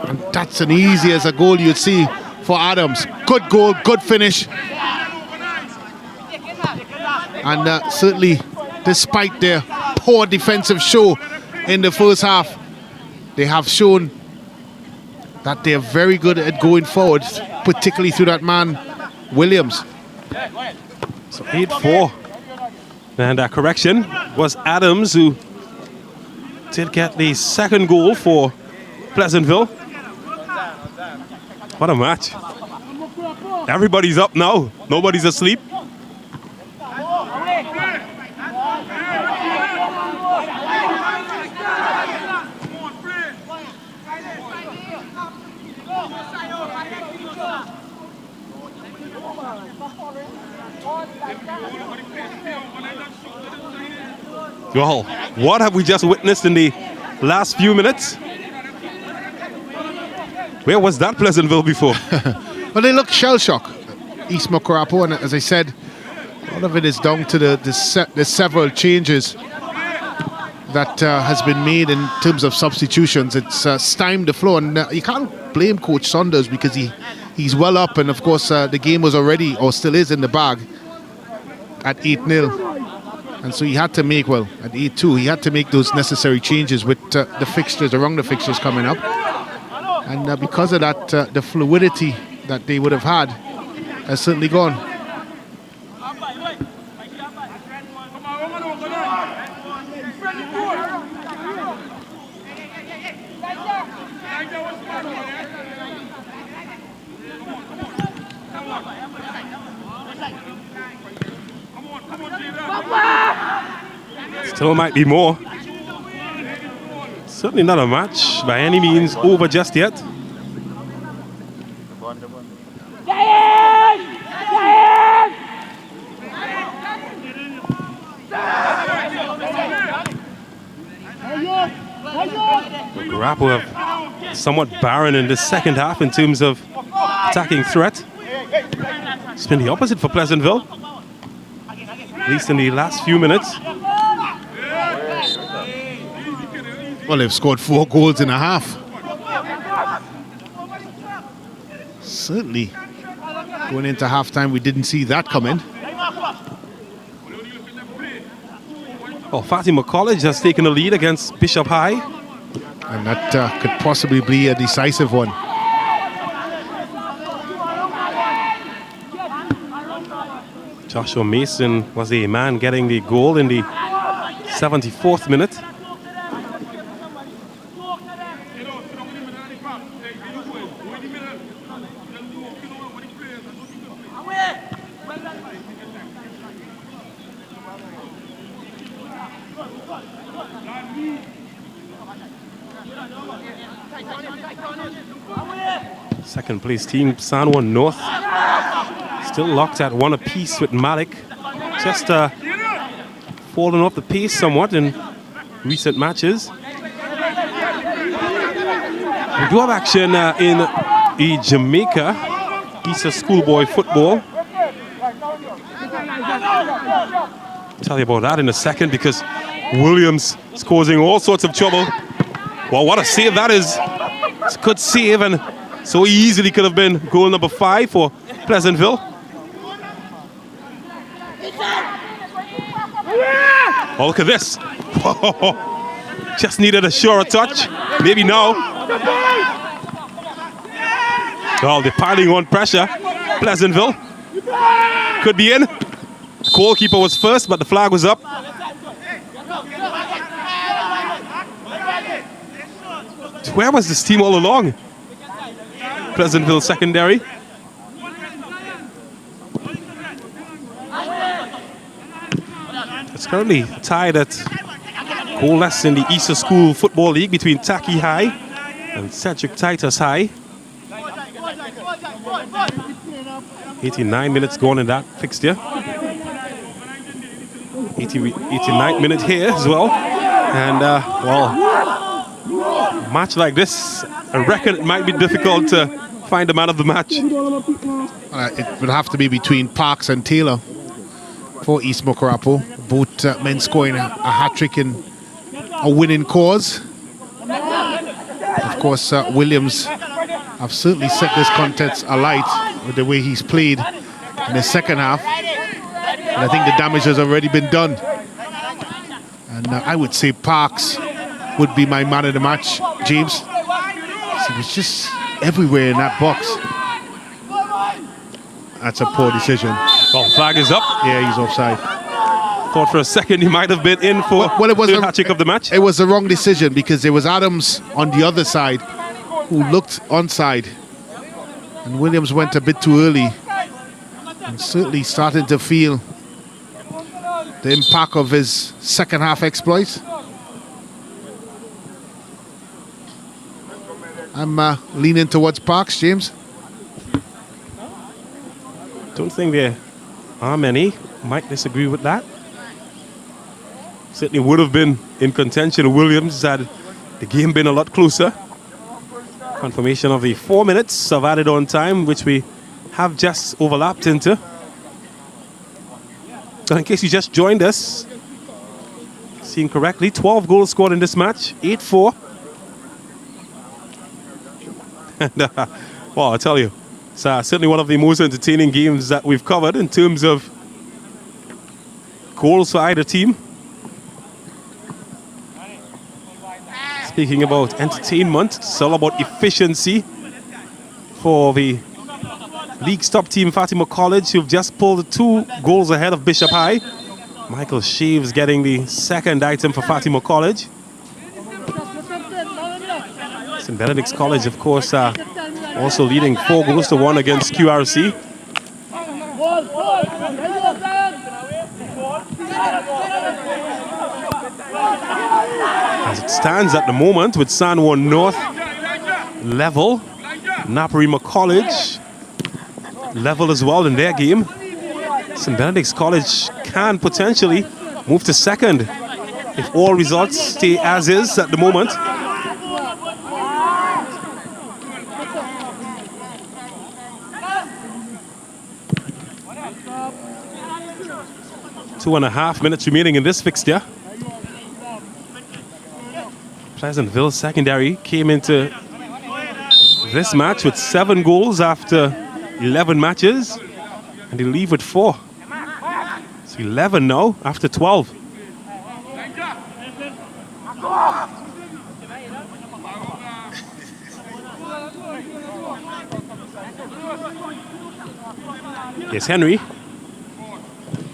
And that's an easy as a goal you'd see for Adams. Good goal, good finish. And certainly, despite their poor defensive show in the first half, they have shown that they're very good at going forward, particularly through that man, Williams. So 8-4. And correction was Adams who did get the second goal for Pleasantville. What a match. Everybody's up now. Nobody's asleep. Well, what have we just witnessed in the last few minutes? Where was that Pleasantville before? Well, they look shell-shocked, East Mucurapo, and as I said, a lot of it is down to the several changes that has been made in terms of substitutions. It's stymied the flow, and you can't blame Coach Saunders because he's well up, and of course the game was already, or still is, in the bag at 8-0. And so he had to make, well, at 8-2, he had to make those necessary changes with the fixtures, around the fixtures coming up. And because of that, the fluidity that they would have had has certainly gone. Still might be more. Certainly not a match by any means over just yet. Mucurapo have somewhat barren in this second half in terms of attacking threat. It's been the opposite for Pleasantville, at least in the last few minutes. Well, they've scored 4 goals in a half. Certainly, going into halftime, we didn't see that coming. Well, Fatima College has taken the lead against Bishop High. And that could possibly be a decisive one. Joshua Mason was the man getting the goal in the 74th minute. Second place team, San Juan North, still locked at 1 apiece with Malik. Just fallen off the pace somewhat in recent matches. We do have action in the Jamaica Easter Schoolboy Football. I'll tell you about that in a second because Williams is causing all sorts of trouble. Well, what a save that is. It's a good save and so easily could have been goal number 5 for Pleasantville. Oh, look at this. Just needed a surer touch. Maybe now. Oh, they're piling on pressure. Pleasantville could be in. Goalkeeper was first, but the flag was up. Where was this team all along? Pleasantville secondary. It's currently tied at Goalless in the Easter School Football League between Taki High and Cedric Titus High. 89 minutes gone in that fixture. 89th minute here as well. And, well, a match like this, I reckon it might be difficult to find the man of the match. It would have to be between Parks and Taylor for East Mucurapo. Both men scoring a hat-trick in a winning cause. Of course, Williams have certainly set this contest alight with the way he's played in the second half. And I think the damage has already been done. And I would say Parks would be my man of the match, James. He was just everywhere in that box. That's a poor decision. Well, flag is up. Yeah, he's offside. Thought for a second he might have been in for the hat-trick of the match. It was the wrong decision because there was Adams on the other side who looked onside. And Williams went a bit too early. And certainly starting to feel the impact of his second half exploits. I'm leaning towards Parks, James. Don't think there are many. Might disagree with that. Certainly would have been in contention. Williams had the game been a lot closer. Confirmation of the 4 minutes of added on time, which we have just overlapped into. So in case you just joined us, seeing correctly, 12 goals scored in this match, 8-4. And, well, I tell you, it's certainly one of the most entertaining games that we've covered in terms of goals for either team. Speaking about entertainment, it's all about efficiency for the league's top team, Fatima College, who've just pulled 2 goals ahead of Bishop High. Michael Shaves getting the second item for Fatima College. St. Benedict's College, of course, also leading 4-1 against QRC. As it stands at the moment, with San Juan North level, Naparima College level as well in their game. St. Benedict's College can potentially move to second if all results stay as is at the moment. Two and a half minutes remaining in this fixture. Pleasantville Secondary came into this match with 7 goals after 11 matches, and they leave with 4. It's 11 now after 12. Yes, Henry.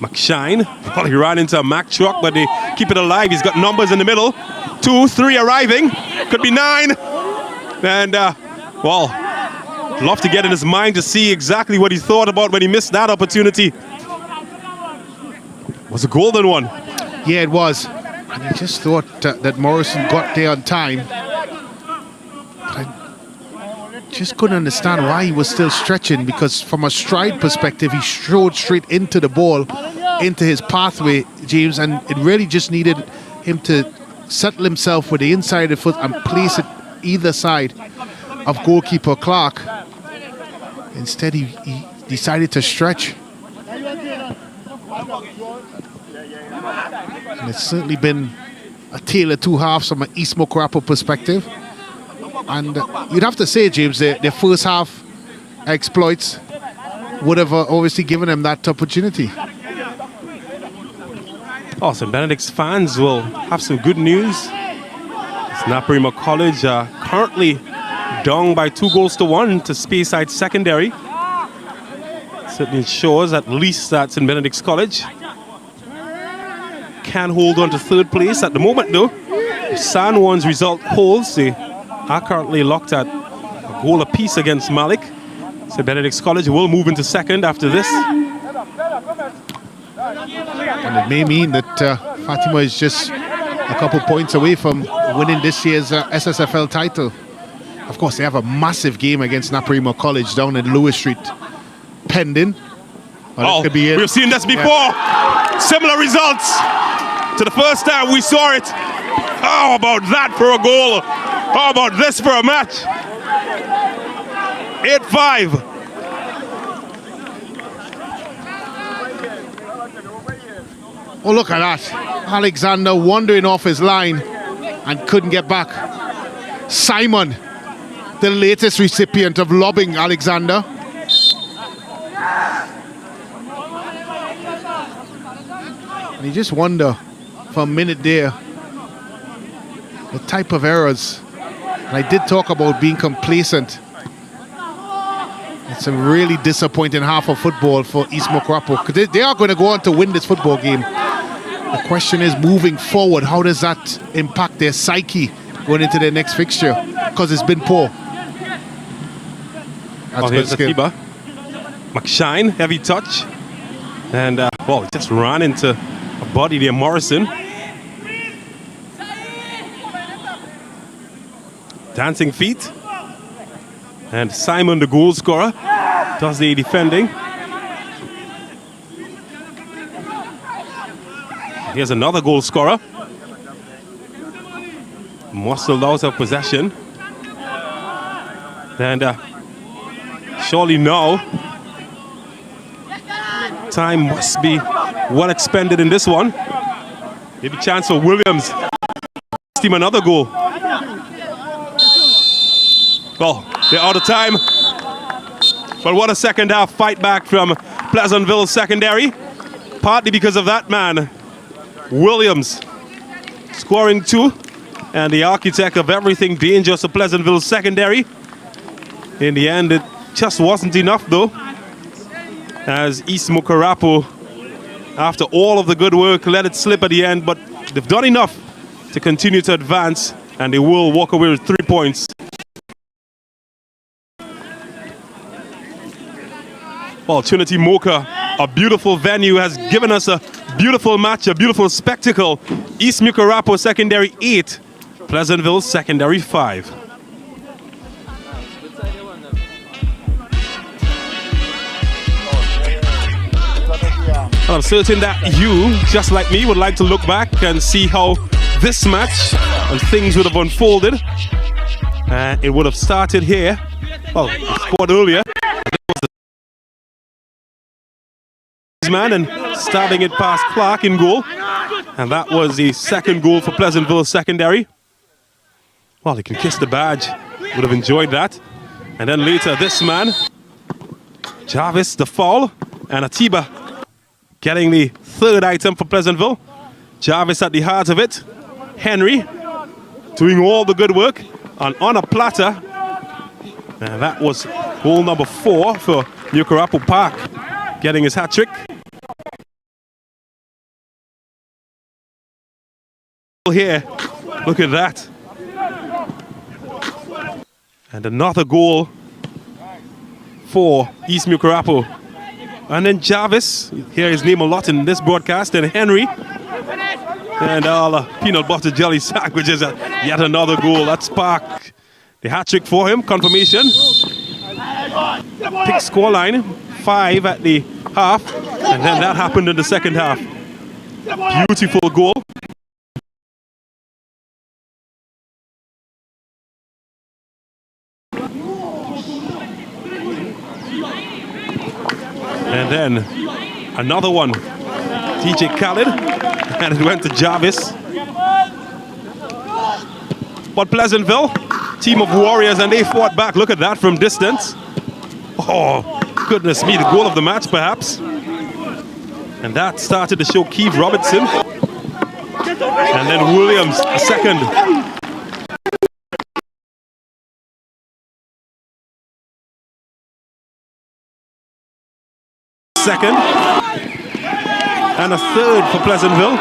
McShine. Well, he ran into a Mack truck, but they keep it alive. He's got numbers in the middle. 2, 3 arriving. Could be 9. And, well, love to get in his mind to see exactly what he thought about when he missed that opportunity. It was a golden one. Yeah, it was. And I just thought that Morrison got there on time. But I just couldn't understand why he was still stretching, because from a stride perspective, he strode straight into the ball, into his pathway, James, and it really just needed him to settle himself with the inside of the foot and place it either side of goalkeeper Clark. Instead, he decided to stretch. And it's certainly been a tale of two halves from an East Mucurapo perspective. And you'd have to say, James, their first half exploits would have obviously given them that opportunity. Oh, St. Benedict's fans will have some good news. Naparima College currently down by 2-1 to Speyside Secondary. Certainly ensures at least that St. Benedict's College can hold on to 3rd place at the moment, though. If San Juan's result holds, they are currently locked at a goal apiece against Malik. St. Benedict's College will move into 2nd after this. And it may mean that Fatima is just a couple points away from winning this year's SSFL title. Of course, they have a massive game against Naparima College down in Lewis Street pending. Well, could be it. We've seen this before. Yeah. Similar results to the first time we saw it. How about that for a goal? How about this for a match? 8-5. Oh, look at that. Alexander wandering off his line and couldn't get back. Simon, the latest recipient of lobbing Alexander. And you just wonder for a minute there the type of errors. And I did talk about being complacent. It's a really disappointing half of football for East Mucurapo, because they are going to go on to win this football game. The question is, moving forward, how does that impact their psyche going into their next fixture? Because it's been poor. That's here's the keeper. McShine, heavy touch. And, well, just ran into a body there, Morrison. Dancing feet. And Simon, the goal scorer, does the defending. Here's another goal scorer. Muscled out of possession. And surely now, time must be well expended in this one. Maybe chance for Williams. Team another goal. Well, they're out of time. But what a second half fight back from Pleasantville secondary. Partly because of that man, Williams, scoring 2. And the architect of everything dangerous to Pleasantville secondary. In the end, it just wasn't enough though. As East Mucurapo, after all of the good work, let it slip at the end. But they've done enough to continue to advance. And they will walk away with 3 points. Well, Trinity Mocha, a beautiful venue, has given us a beautiful match, a beautiful spectacle. East Mucurapo secondary 8, Pleasantville secondary 5. I'm certain that you, just like me, would like to look back and see how this match and things would have unfolded. It would have started here. Well, it scored earlier. Man and stabbing it past Clark in goal, and that was the second goal for Pleasantville secondary. Well, he can kiss the badge, would have enjoyed that. And then later this man, Jarvis, the foul, and Atiba getting the third item for Pleasantville. Jarvis at the heart of it, Henry doing all the good work, and on a platter, and that was goal number 4 for Mucurapo Park, getting his hat-trick. Here, look at that. And another goal for East Mucurapo. And then Jarvis, you hear his name a lot in this broadcast, and Henry. And all the peanut butter jelly sandwiches, yet another goal. That's Park. The hat-trick for him, confirmation. Pick scoreline, 5 at the half. And then that happened in the second half. Beautiful goal. And then another one, DJ Khaled, and it went to Jarvis. But Pleasantville, team of warriors, and they fought back. Look at that from distance. Oh, goodness me, the goal of the match perhaps. And that started to show Keith Robertson. And then Williams, a second. Second and a third for Pleasantville.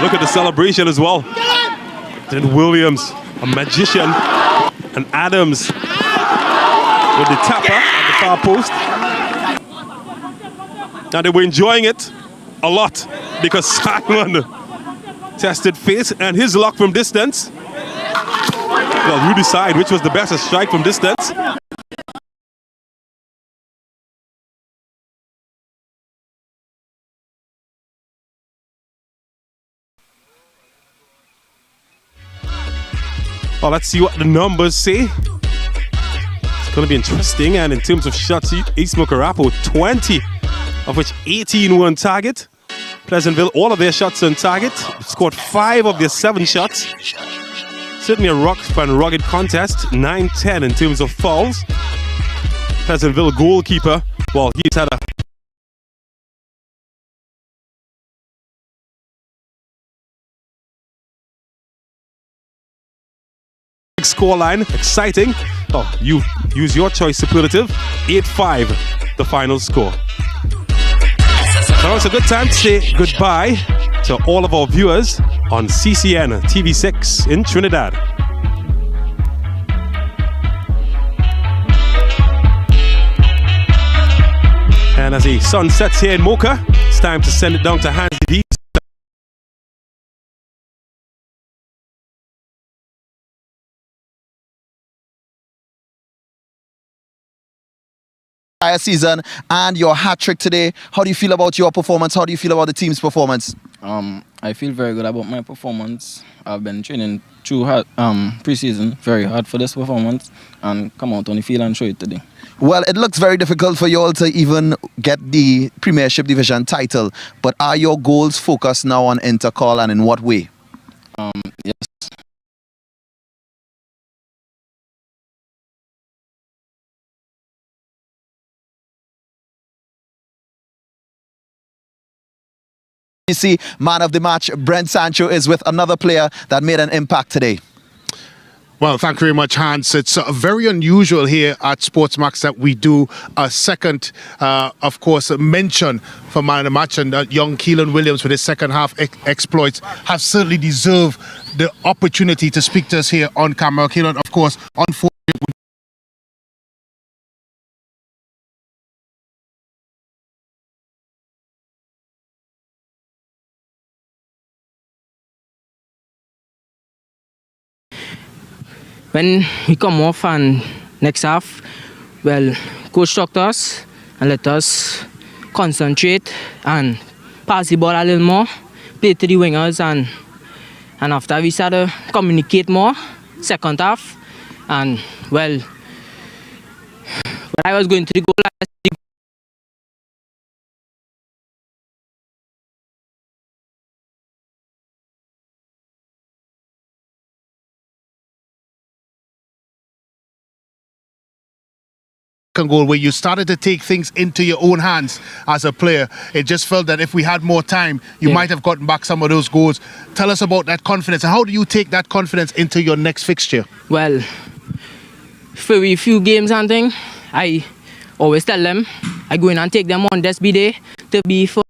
Look at the celebration as well. Then Williams, a magician, and Adams with the tapper at the far post. And they were enjoying it a lot because Simon Contested face and his lock from distance. Well, you decide which was the best strike from distance. Well, let's see what the numbers say. It's going to be interesting. And in terms of shots, East Mucurapo, 20, of which 18 were on target. Pleasantville, all of their shots on target. Scored 5 of their 7 shots. Certainly a rough and rugged contest. 9-10 in terms of fouls. Pleasantville goalkeeper, well, he's had a scoreline. Exciting. Oh, you use your choice superlative. 8-5, the final score. So it's a good time to say goodbye to all of our viewers on CCN TV6 in Trinidad. And as the sun sets here in Mocha, it's time to send it down to Hans TV. Season and your hat trick today. How do you feel about your performance? How do you feel about the team's performance? I feel very good about my performance. I've been training through pre-season very hard for this performance and come out on the field and show it today. Well, it looks very difficult for you all to even get the Premiership Division title, but are your goals focused now on Intercall and in what way? Yes. You see, man of the match, Brent Sancho, is with another player that made an impact today. Well, thank you very much, Hans. It's very unusual here at SportsMax that we do a second, of course, mention for man of the match, and young Keelan Williams with his second half exploits have certainly deserved the opportunity to speak to us here on camera. Keelan, of course, unfortunately, when we come off and next half, well, coach talked to us and let us concentrate and pass the ball a little more, play to the wingers, and after we started to communicate more, second half, and well, when I was going to the goal, goal where you started to take things into your own hands as a player. It just felt that if we had more time, you might have gotten back some of those goals. Tell us about that confidence. How do you take that confidence into your next fixture? well, for a few games and things, I always tell them, I go in and take them on this day to be for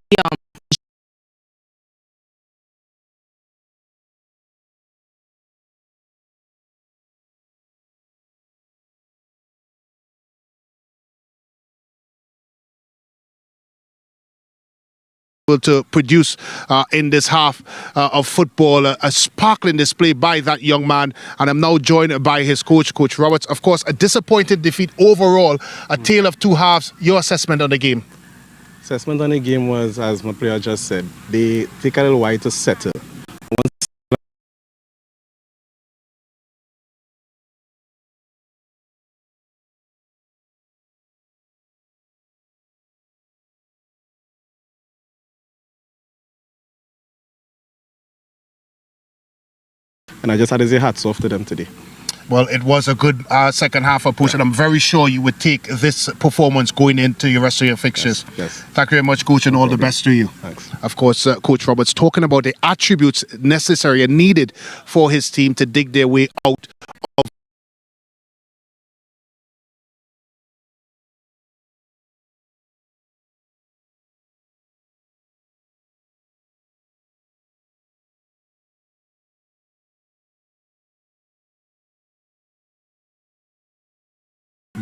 to produce in this half of football a sparkling display by that young man, and I'm now joined by his coach, Coach Roberts. Of course, a disappointing defeat overall, a tale of two halves. Your assessment on the game? Assessment on the game was, as my player just said, they take a little while to settle. And I just had to say hats off to them today. Well, it was a good second half approach, and I'm very sure you would take this performance going into your rest of your fixtures. Yes. Thank you very much, Coach, and all the best to you. Thanks. Of course, Coach Roberts talking about the attributes necessary and needed for his team to dig their way out of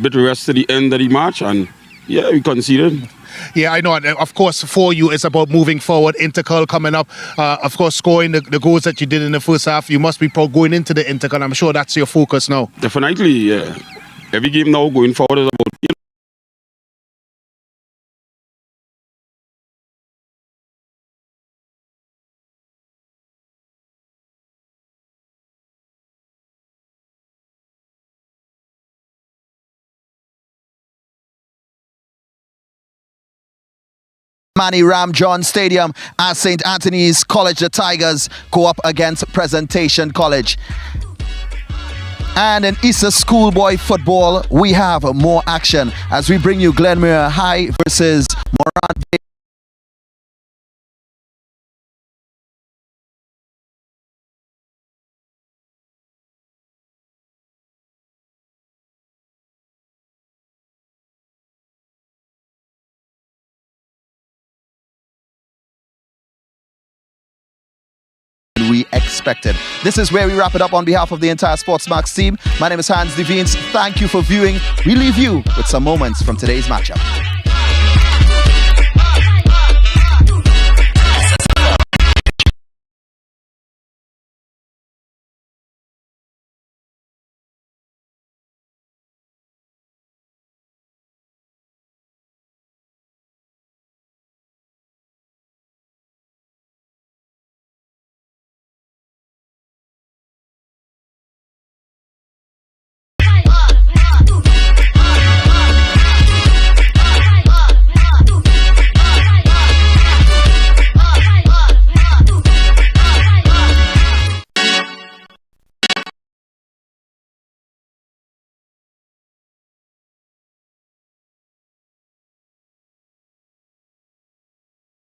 bit of rest to the end of the match, and yeah, we conceded. Yeah, I know. And of course, for you, it's about moving forward. Intercurl coming up. Of course, scoring the goals that you did in the first half. You must be proud going into the Intercurl. I'm sure that's your focus now. Definitely, yeah. Every game now going forward is about, Manny Ram John Stadium as St. Anthony's College, the Tigers, go up against Presentation College. And in Easter Schoolboy football, we have more action as we bring you Glenmuir High versus Morant Bay. We expected. This is where we wrap it up on behalf of the entire SportsMax team. My name is Hans Devines. Thank you for viewing. We leave you with some moments from today's matchup.